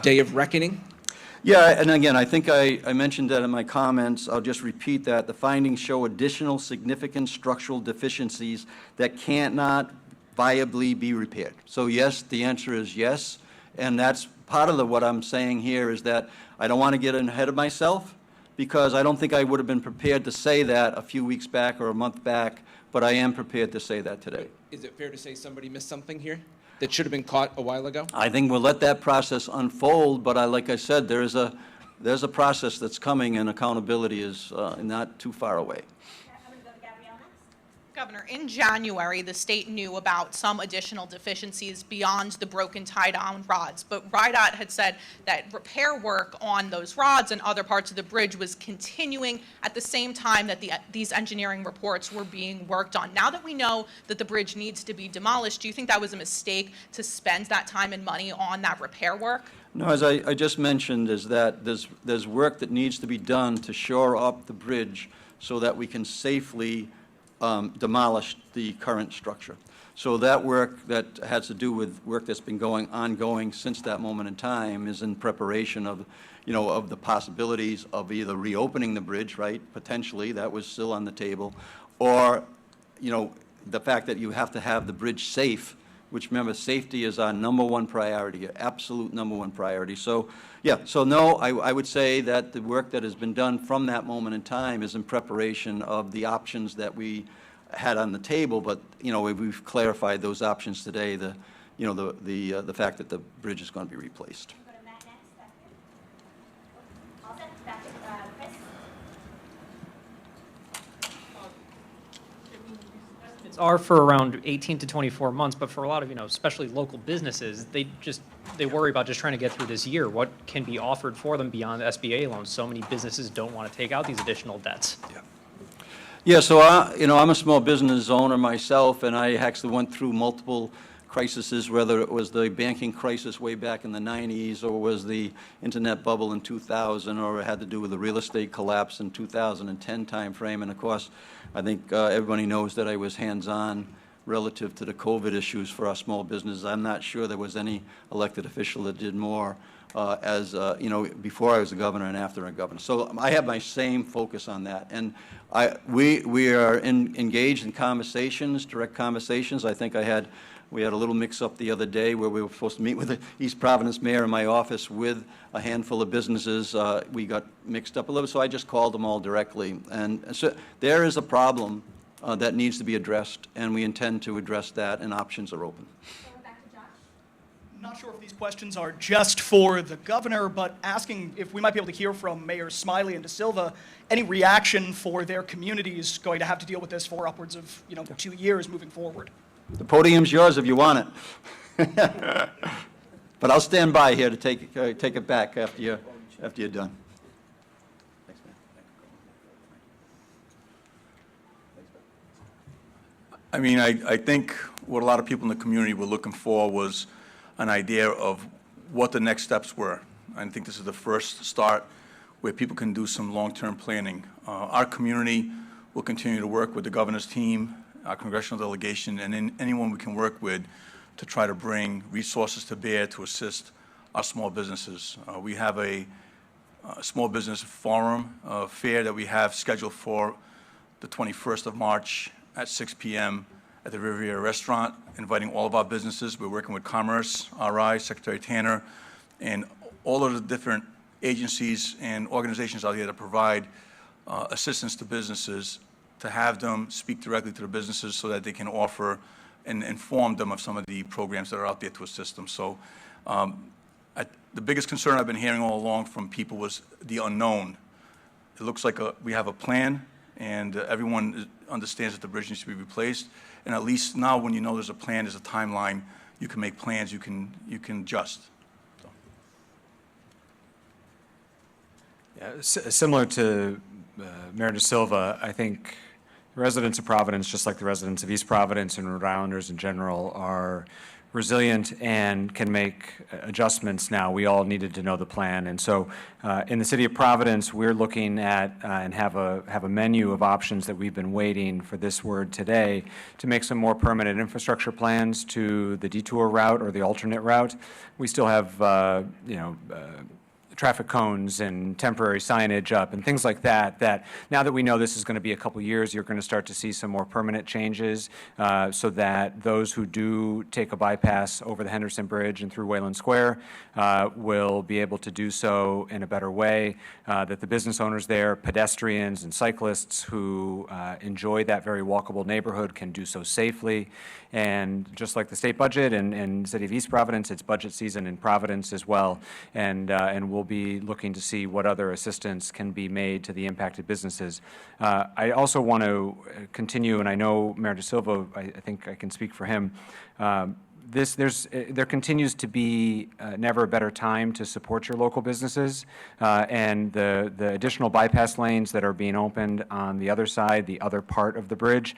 day of reckoning? Yeah, and again, I think I mentioned that in my comments. I'll just repeat that. The findings show additional significant structural deficiencies that cannot viably be repaired. So yes, the answer is yes, and that's part of what I'm saying here, is that I don't want to get ahead of myself, because I don't think I would have been prepared to say that a few weeks back or a month back, but I am prepared to say that today. Is it fair to say somebody missed something here that should have been caught a while ago? I think we'll let that process unfold, but like I said, there's a process that's coming, and accountability is not too far away. I'm going to go to Gabrielle next. Governor, in January, the state knew about some additional deficiencies beyond the broken tie-down rods, but RIDOT had said that repair work on those rods and other parts of the bridge was continuing at the same time that these engineering reports were being worked on. Now that we know that the bridge needs to be demolished, do you think that was a mistake to spend that time and money on that repair work? No, as I just mentioned, is that there's work that needs to be done to shore up the bridge so that we can safely demolish the current structure. So that work that has to do with work that's been ongoing since that moment in time is in preparation of, of the possibilities of either reopening the bridge, right? Potentially, that was still on the table, or, the fact that you have to have the bridge safe, which, remember, safety is our number one priority, our absolute number one priority. So, yeah, so no, I would say that the work that has been done from that moment in time is in preparation of the options that we had on the table, but, we've clarified those options today, the fact that the bridge is going to be replaced. We'll go to Matt next. Back here. All set. Back to Chris. It's are for around 18 to 24 months, but for a lot of, especially local businesses, they worry about just trying to get through this year. What can be offered for them beyond the SBA loans? So many businesses don't want to take out these additional debts. Yeah, so I'm a small business owner myself, and I actually went through multiple crises, whether it was the banking crisis way back in the 90s, or was the internet bubble in 2000, or it had to do with the real estate collapse in 2010 timeframe. And of course, I think everybody knows that I was hands-on relative to the COVID issues for our small businesses. I'm not sure there was any elected official that did more before I was a governor and after a governor. So I have my same focus on that. And we are engaged in conversations, direct conversations. I think we had a little mix-up the other day where we were supposed to meet with the East Providence mayor in my office with a handful of businesses. We got mixed up a little, so I just called them all directly. And so there is a problem that needs to be addressed, and we intend to address that, and options are open. Back to Josh. I'm not sure if these questions are just for the governor, but asking if we might be able to hear from Mayor Smiley and De Silva any reaction for their communities going to have to deal with this for upwards of 2 years moving forward. The podium's yours if you want it. But I'll stand by here to take it back after you're done. I mean, I think what a lot of people in the community were looking for was an idea of what the next steps were. I think this is the first start where people can do some long-term planning. Our community will continue to work with the governor's team, our congressional delegation, and anyone we can work with to try to bring resources to bear to assist our small businesses. We have a small business forum fair that we have scheduled for the 21st of March at 6 p.m. at the Riviera Restaurant, inviting all of our businesses. We're working with Commerce, RI, Secretary Tanner, and all of the different agencies and organizations out here that provide assistance to businesses, to have them speak directly to the businesses so that they can offer and inform them of some of the programs that are out there to assist them. So the biggest concern I've been hearing all along from people was the unknown. It looks like we have a plan, and everyone understands that the bridge needs to be replaced. And at least now, when you know there's a plan, there's a timeline, you can make plans, you can adjust. So. Similar to Mayor De Silva, I think residents of Providence, just like the residents of East Providence and Rhode Islanders in general, are resilient and can make adjustments now. We all needed to know the plan. And so in the city of Providence, we're looking at and have a menu of options that we've been waiting for this word today to make some more permanent infrastructure plans to the detour route or the alternate route. We still have, traffic cones and temporary signage up and things like that, that now that we know this is going to be a couple years, you're going to start to see some more permanent changes so that those who do take a bypass over the Henderson Bridge and through Wayland Square will be able to do so in a better way, that the business owners there, pedestrians and cyclists who enjoy that very walkable neighborhood can do so safely. And just like the state budget and City of East Providence, it's budget season in Providence as well, and we'll be looking to see what other assistance can be made to the impacted businesses. I also want to continue, and I know Mayor De Silva, I think I can speak for him. There continues to be never a better time to support your local businesses, and the additional bypass lanes that are being opened on the other side, the other part of the bridge,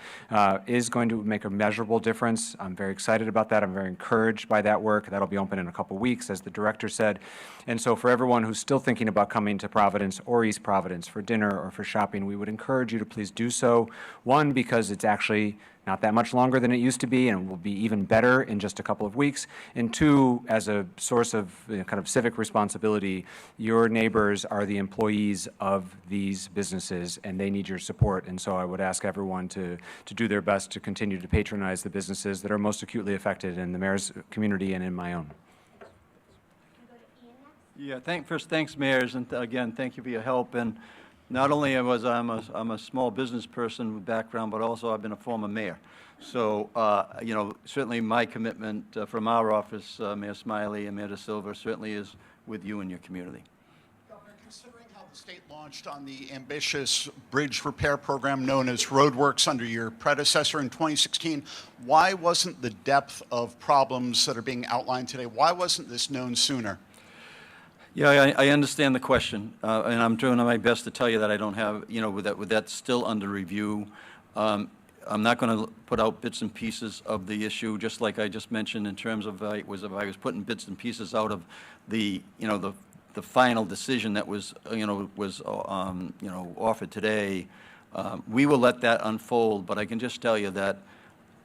is going to make a measurable difference. I'm very excited about that. I'm very encouraged by that work. That'll be open in a couple weeks, as the director said. And so for everyone who's still thinking about coming to Providence or East Providence for dinner or for shopping, we would encourage you to please do so. One, because it's actually not that much longer than it used to be, and will be even better in just a couple of weeks. And two, as a source of kind of civic responsibility, your neighbors are the employees of these businesses, and they need your support. And so I would ask everyone to do their best to continue to patronize the businesses that are most acutely affected in the mayor's community and in my own. Yeah, thanks, mayors, and again, thank you for your help. And not only I'm a small business person with background, but also I've been a former mayor. So, certainly my commitment from our office, Mayor Smiley and Mayor De Silva, certainly is with you and your community. Governor, considering how the state launched on the ambitious bridge repair program known as Roadworks under your predecessor in 2016, why wasn't the depth of problems that are being outlined today, why wasn't this known sooner? Yeah, I understand the question, and I'm doing my best to tell you that I don't have, with that still under review. I'm not going to put out bits and pieces of the issue, just like I just mentioned in terms of if I was putting bits and pieces out of the final decision that was offered today. We will let that unfold, but I can just tell you that.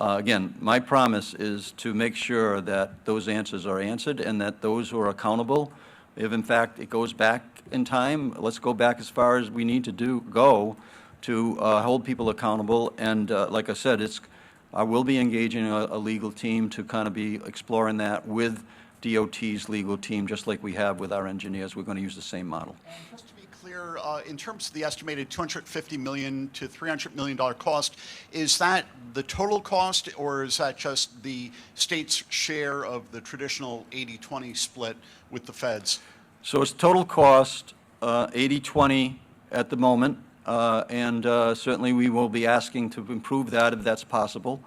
Again, my promise is to make sure that those answers are answered and that those who are accountable, if in fact it goes back in time, let's go back as far as we need to go to hold people accountable. And like I said, I will be engaging a legal team to kind of be exploring that with DOT's legal team, just like we have with our engineers. We're going to use the same model. And just to be clear, in terms of the estimated $250 million to $300 million cost, is that the total cost, or is that just the state's share of the traditional 80-20 split with the feds? So it's total cost, 80-20 at the moment, and certainly we will be asking to improve that if that's possible.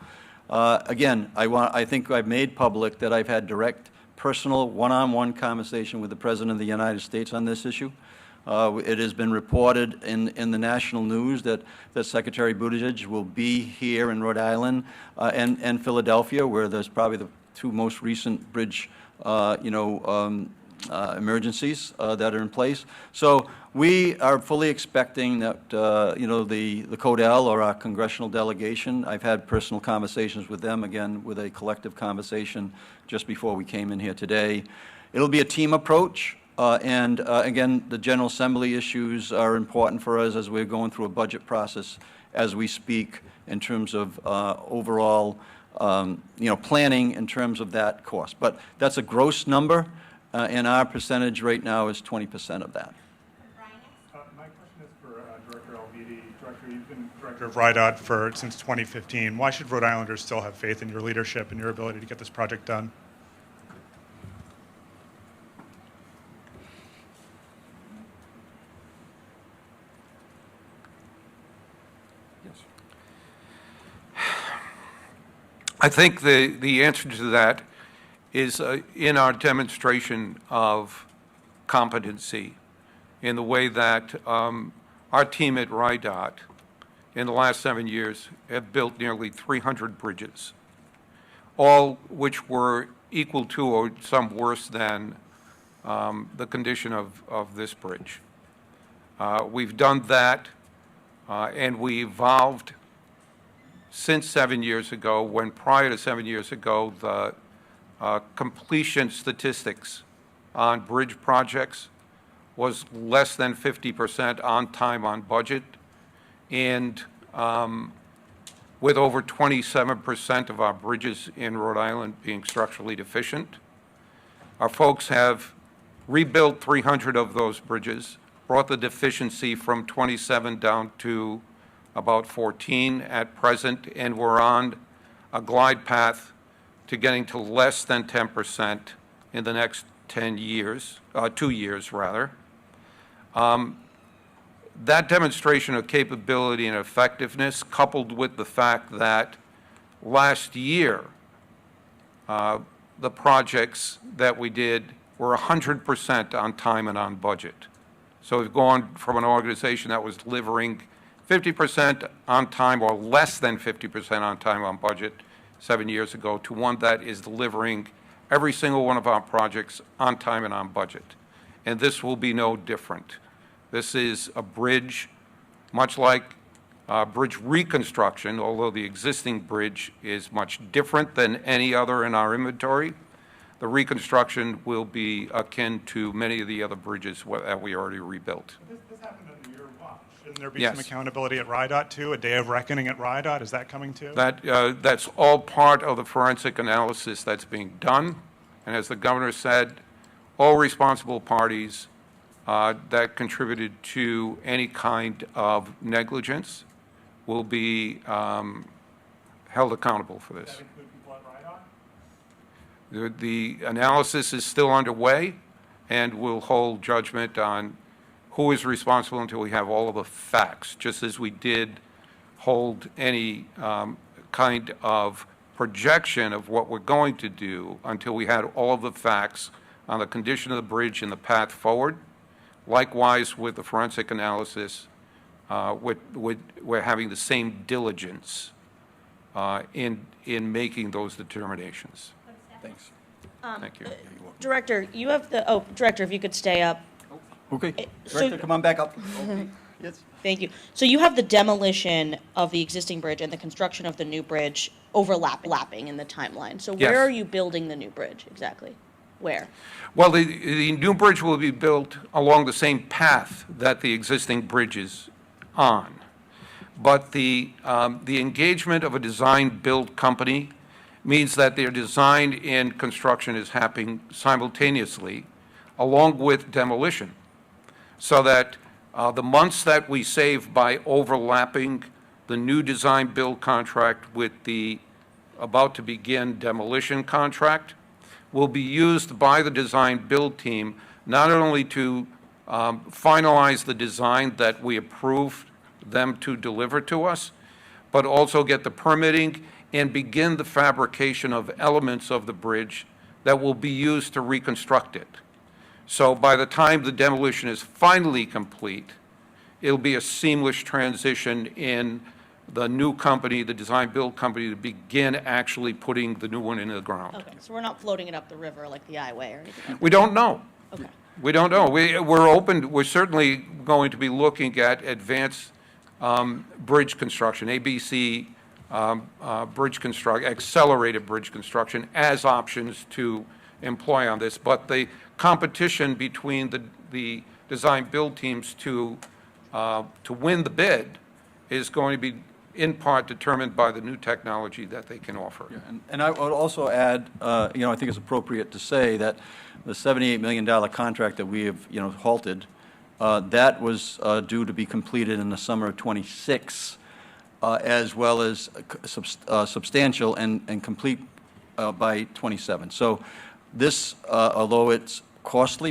Again, I think I've made public that I've had direct, personal, one-on-one conversation with the President of the United States on this issue. It has been reported in the national news that Secretary Buttigieg will be here in Rhode Island and Philadelphia, where there's probably the two most recent bridge, emergencies that are in place. So we are fully expecting that, the CODEL or our congressional delegation, I've had personal conversations with them, again, with a collective conversation just before we came in here today. It'll be a team approach. And again, the General Assembly issues are important for us as we're going through a budget process as we speak in terms of overall, planning in terms of that cost. But that's a gross number, and our percentage right now is 20% of that. My question is for Director Alviti. Director, you've been director of RIDOT since 2015. Why should Rhode Islanders still have faith in your leadership and your ability to get this project done? I think the answer to that is in our demonstration of competency in the way that our team at RIDOT in the last 7 years have built nearly 300 bridges, all which were equal to or some worse than the condition of this bridge. We've done that, and we evolved since 7 years ago, when prior to 7 years ago, the completion statistics on bridge projects was less than 50% on time, on budget, and with over 27% of our bridges in Rhode Island being structurally deficient. Our folks have rebuilt 300 of those bridges, brought the deficiency from 27 down to about 14 at present, and we're on a glide path to getting to less than 10% in the next 10 years, 2 years rather. That demonstration of capability and effectiveness, coupled with the fact that last year the projects that we did were 100% on time and on budget. So we've gone from an organization that was delivering 50% on time or less than 50% on time on budget 7 years ago to one that is delivering every single one of our projects on time and on budget. And this will be no different. This is a bridge, much like bridge reconstruction, although the existing bridge is much different than any other in our inventory. The reconstruction will be akin to many of the other bridges that we already rebuilt. This happened under your watch. Shouldn't there be Yes. some accountability at RIDOT too? A day of reckoning at RIDOT, is that coming too? That's all part of the forensic analysis that's being done. And as the governor said, all responsible parties that contributed to any kind of negligence will be held accountable for this. Does that include people at RIDOT? The analysis is still underway, and we'll hold judgment on who is responsible until we have all of the facts, just as we did hold any kind of projection of what we're going to do until we had all of the facts on the condition of the bridge and the path forward. Likewise, with the forensic analysis, we're having the same diligence in making those determinations. Thanks. Thank you. Director, you have the, Director, if you could stay up. Okay, So- Director, come on back up. Okay. Yes. Thank you. So you have the demolition of the existing bridge and the construction of the new bridge overlapping in the timeline. So where Yes. are you building the new bridge exactly? Where? Well, the new bridge will be built along the same path that the existing bridge is on. But the engagement of a design-build company means that their design and construction is happening simultaneously along with demolition. So that the months that we save by overlapping the new design-build contract with the about-to-begin demolition contract will be used by the design-build team not only to finalize the design that we approved them to deliver to us, but also get the permitting and begin the fabrication of elements of the bridge that will be used to reconstruct it. So by the time the demolition is finally complete, it'll be a seamless transition in the new company, the design-build company, to begin actually putting the new one into the ground. Okay, so we're not floating it up the river like the I-Way or anything like that? We don't know. Okay. We don't know. We're open, we're certainly going to be looking at advanced bridge construction, ABC bridge construction, accelerated bridge construction as options to employ on this. But the competition between the design-build teams to win the bid is going to be in part determined by the new technology that they can offer. And I would also add, I think it's appropriate to say that the $78 million contract that we have, halted, that was due to be completed in the summer of '26, as well as substantial and complete by '27. So this, although it's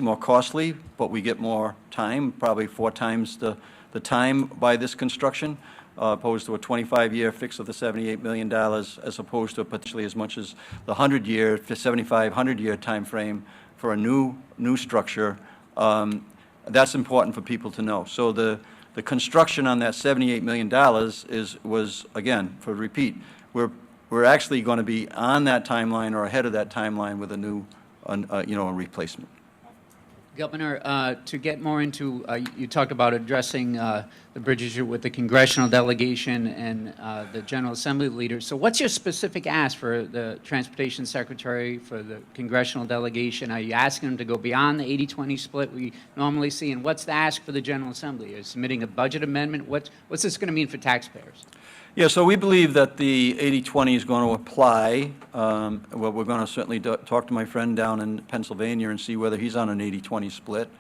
more costly, but we get more time, probably 4 times the time by this construction, opposed to a 25-year fix of the $78 million, as opposed to potentially as much as the 100-year, 75, 100-year time frame for a new structure. That's important for people to know. So the construction on that $78 million was, again, for repeat, we're actually going to be on that timeline or ahead of that timeline with a new, a replacement. Governor, to get more into, you talked about addressing the bridge issue with the congressional delegation and the General Assembly leaders. So what's your specific ask for the Transportation Secretary, for the congressional delegation? Are you asking them to go beyond the 80-20 split we normally see? And what's the ask for the General Assembly? Are you submitting a budget amendment? What's this going to mean for taxpayers? Yeah, so we believe that the 80-20 is going to apply. Well, we're going to certainly talk to my friend down in Pennsylvania and see whether he's on an 80-20 split,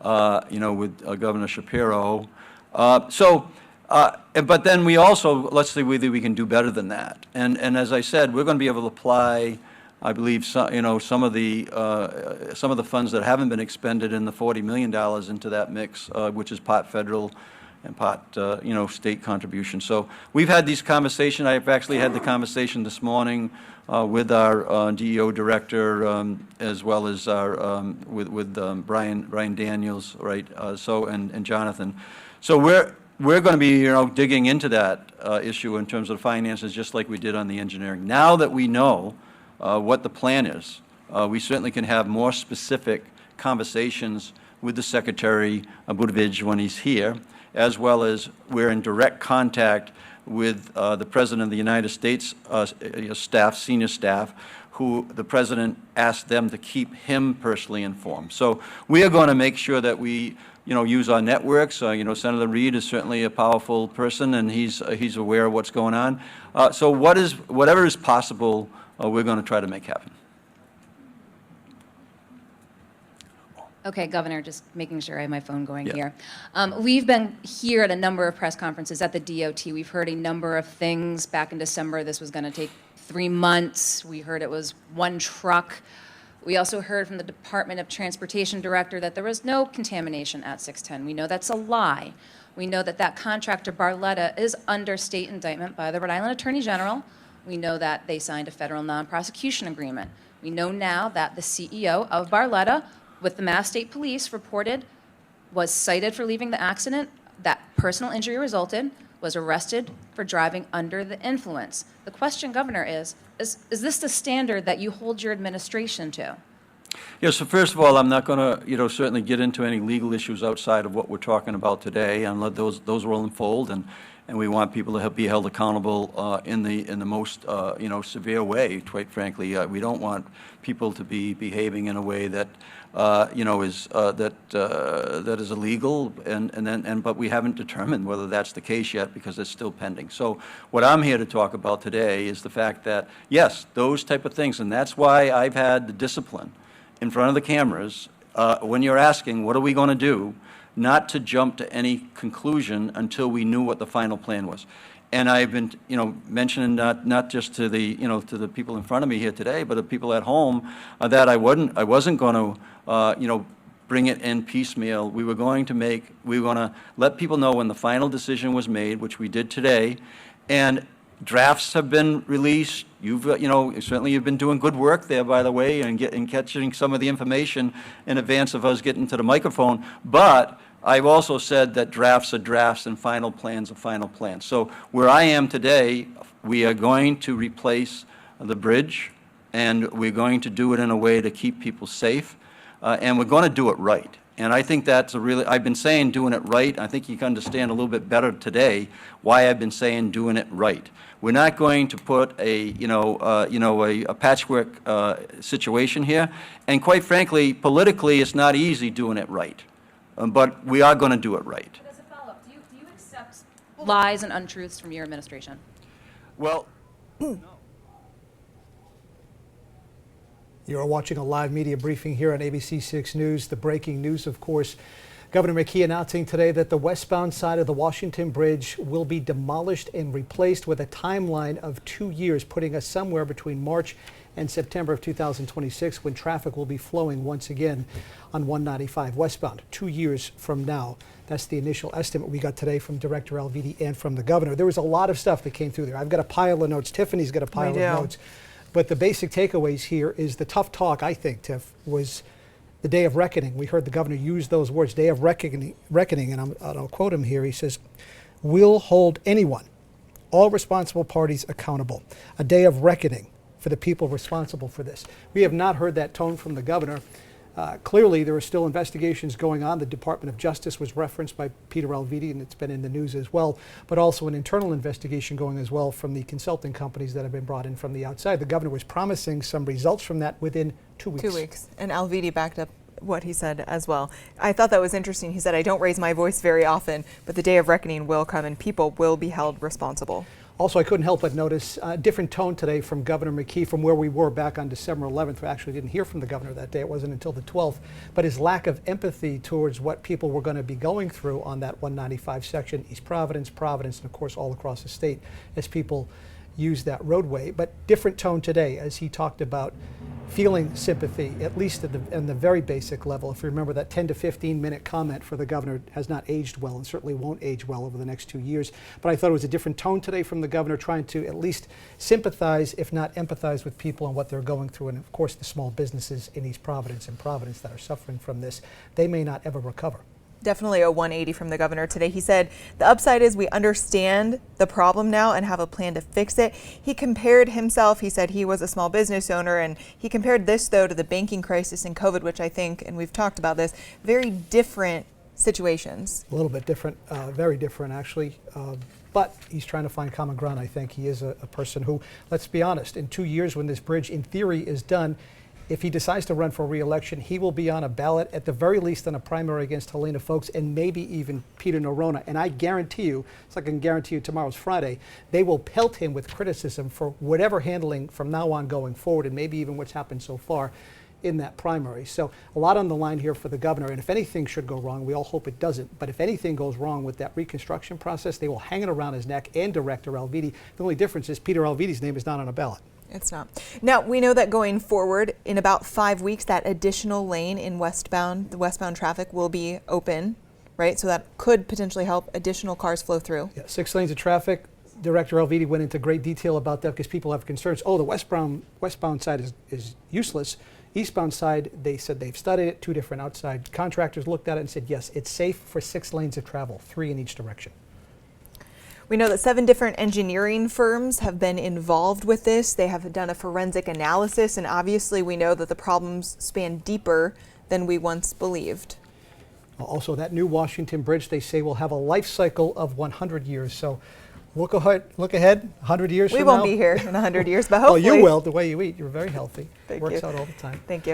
with Governor Shapiro. But then we also, let's see whether we can do better than that. And as I said, we're going to be able to apply, I believe, some of the funds that haven't been expended in the $40 million into that mix, which is part federal and part, state contribution. So we've had these conversations. I've actually had the conversation this morning with our DEO director, as well as our with Brian Daniels, right? And Jonathan. So we're going to be, digging into that issue in terms of finances, just like we did on the engineering. Now that we know what the plan is, we certainly can have more specific conversations with the Secretary Buttigieg when he's here, as well as we're in direct contact with the President of the United States staff, senior staff, who the President asked them to keep him personally informed. So we are going to make sure that we, use our networks. Senator Reid is certainly a powerful person, and he's aware of what's going on. So whatever is possible, we're going to try to make happen. Okay, Governor, just making sure I have my phone going Yeah. here. We've been here at a number of press conferences at the DOT. We've heard a number of things. Back in December, this was going to take 3 months. We heard it was 1 truck. We also heard from the Department of Transportation Director that there was no contamination at 610. We know that's a lie. We know that that contractor, Barletta, is under state indictment by the Rhode Island Attorney General. We know that they signed a federal non-prosecution agreement. We know now that the CEO of Barletta, with the Mass State Police, reported was cited for leaving the accident, that personal injury resulted, was arrested for driving under the influence. The question, Governor, is this the standard that you hold your administration to? Yeah, so first of all, I'm not going to, certainly get into any legal issues outside of what we're talking about today, and let those will unfold, and we want people to be held accountable in the most, severe way, quite frankly. We don't want people to be behaving in a way that, that is illegal, but we haven't determined whether that's the case yet because it's still pending. So what I'm here to talk about today is the fact that, yes, those type of things, and that's why I've had the discipline in front of the cameras when you're asking, what are we going to do, not to jump to any conclusion until we knew what the final plan was. And I've been, mentioning not just to the, to the people in front of me here today, but the people at home, that I wasn't going to, bring it in piecemeal. We were going to let people know when the final decision was made, which we did today, and drafts have been released. You've, certainly you've been doing good work there, by the way, and catching some of the information in advance of us getting to the microphone. But I've also said that drafts are drafts and final plans are final plans. So where I am today, we are going to replace the bridge, and we're going to do it in a way to keep people safe, and we're going to do it right. And I think that's I've been saying doing it right. I think you can understand a little bit better today why I've been saying doing it right. We're not going to put a patchwork situation here. And quite frankly, politically, it's not easy doing it right. But we are going to do it right. But as a follow-up, do you accept lies and untruths from your administration? Well, You are watching a live media briefing here on ABC 6 News. The breaking news, of course, Governor McKee announcing today that the westbound side of the Washington Bridge will be demolished and replaced with a timeline of 2 years, putting us somewhere between March and September of 2026, when traffic will be flowing once again on 195 westbound, 2 years from now. That's the initial estimate we got today from Director Alviti and from the governor. There was a lot of stuff that came through there. I've got a pile of notes. Tiffany's got a pile of notes. But the basic takeaways here is the tough talk, I think, Tiff, was the day of reckoning. We heard the governor use those words, day of reckoning, and I'll quote him here. He says, "We'll hold anyone, all responsible parties accountable. A day of reckoning for the people responsible for this." We have not heard that tone from the governor. Clearly, there are still investigations going on. The Department of Justice was referenced by Peter Alviti, and it's been in the news as well, but also an internal investigation going as well from the consulting companies that have been brought in from the outside. The governor was promising some results from that within 2 weeks. 2 weeks. And Alviti backed up what he said as well. I thought that was interesting. He said, "I don't raise my voice very often, but the day of reckoning will come and people will be held responsible." Also, I couldn't help but notice a different tone today from Governor McKee from where we were back on December 11th. We actually didn't hear from the governor that day. It wasn't until the 12th. But his lack of empathy towards what people were going to be going through on that 195 section, East Providence, and of course all across the state as people use that roadway. But different tone today as he talked about feeling sympathy, at least at the very basic level. If you remember, that 10 to 15 minute comment for the governor has not aged well and certainly won't age well over the next 2 years. But I thought it was a different tone today from the governor, trying to at least sympathize, if not empathize, with people and what they're going through. And of course, the small businesses in East Providence and Providence that are suffering from this, they may not ever recover. Definitely a 180 from the governor today. He said, "The upside is we understand the problem now and have a plan to fix it." He compared himself, he said he was a small business owner, and he compared this, though, to the banking crisis and COVID, which I think, and we've talked about this, very different situations. A little bit different, very different, actually. But he's trying to find common ground, I think. He is a person who, let's be honest, in 2 years when this bridge, in theory, is done, if he decides to run for re-election, he will be on a ballot, at the very least on a primary against Helena Folks and maybe even Peter Norona. And I guarantee you, it's like I can guarantee you tomorrow's Friday, they will pelt him with criticism for whatever handling from now on going forward, and maybe even what's happened so far in that primary. So a lot on the line here for the governor, and if anything should go wrong, we all hope it doesn't, but if anything goes wrong with that reconstruction process, they will hang it around his neck and Director Alviti. The only difference is Peter Alviti's name is not on a ballot. It's not. Now, we know that going forward, in about 5 weeks, that additional lane in the westbound traffic will be open, right? So that could potentially help additional cars flow through. Yeah, 6 lanes of traffic. Director Alviti went into great detail about that because people have concerns. Oh, the westbound side is useless. Eastbound side, they said they've studied it. 2 different outside contractors looked at it and said, yes, it's safe for 6 lanes of travel, 3 in each direction. We know that 7 different engineering firms have been involved with this. They have done a forensic analysis, and obviously we know that the problems span deeper than we once believed. Also, that new Washington Bridge, they say, will have a life cycle of 100 years. So look ahead, 100 years from now. We won't be here in 100 years, but Well, hopefully. you will, the way you eat. You're very healthy. Thank Works you. out all the time. Thank you.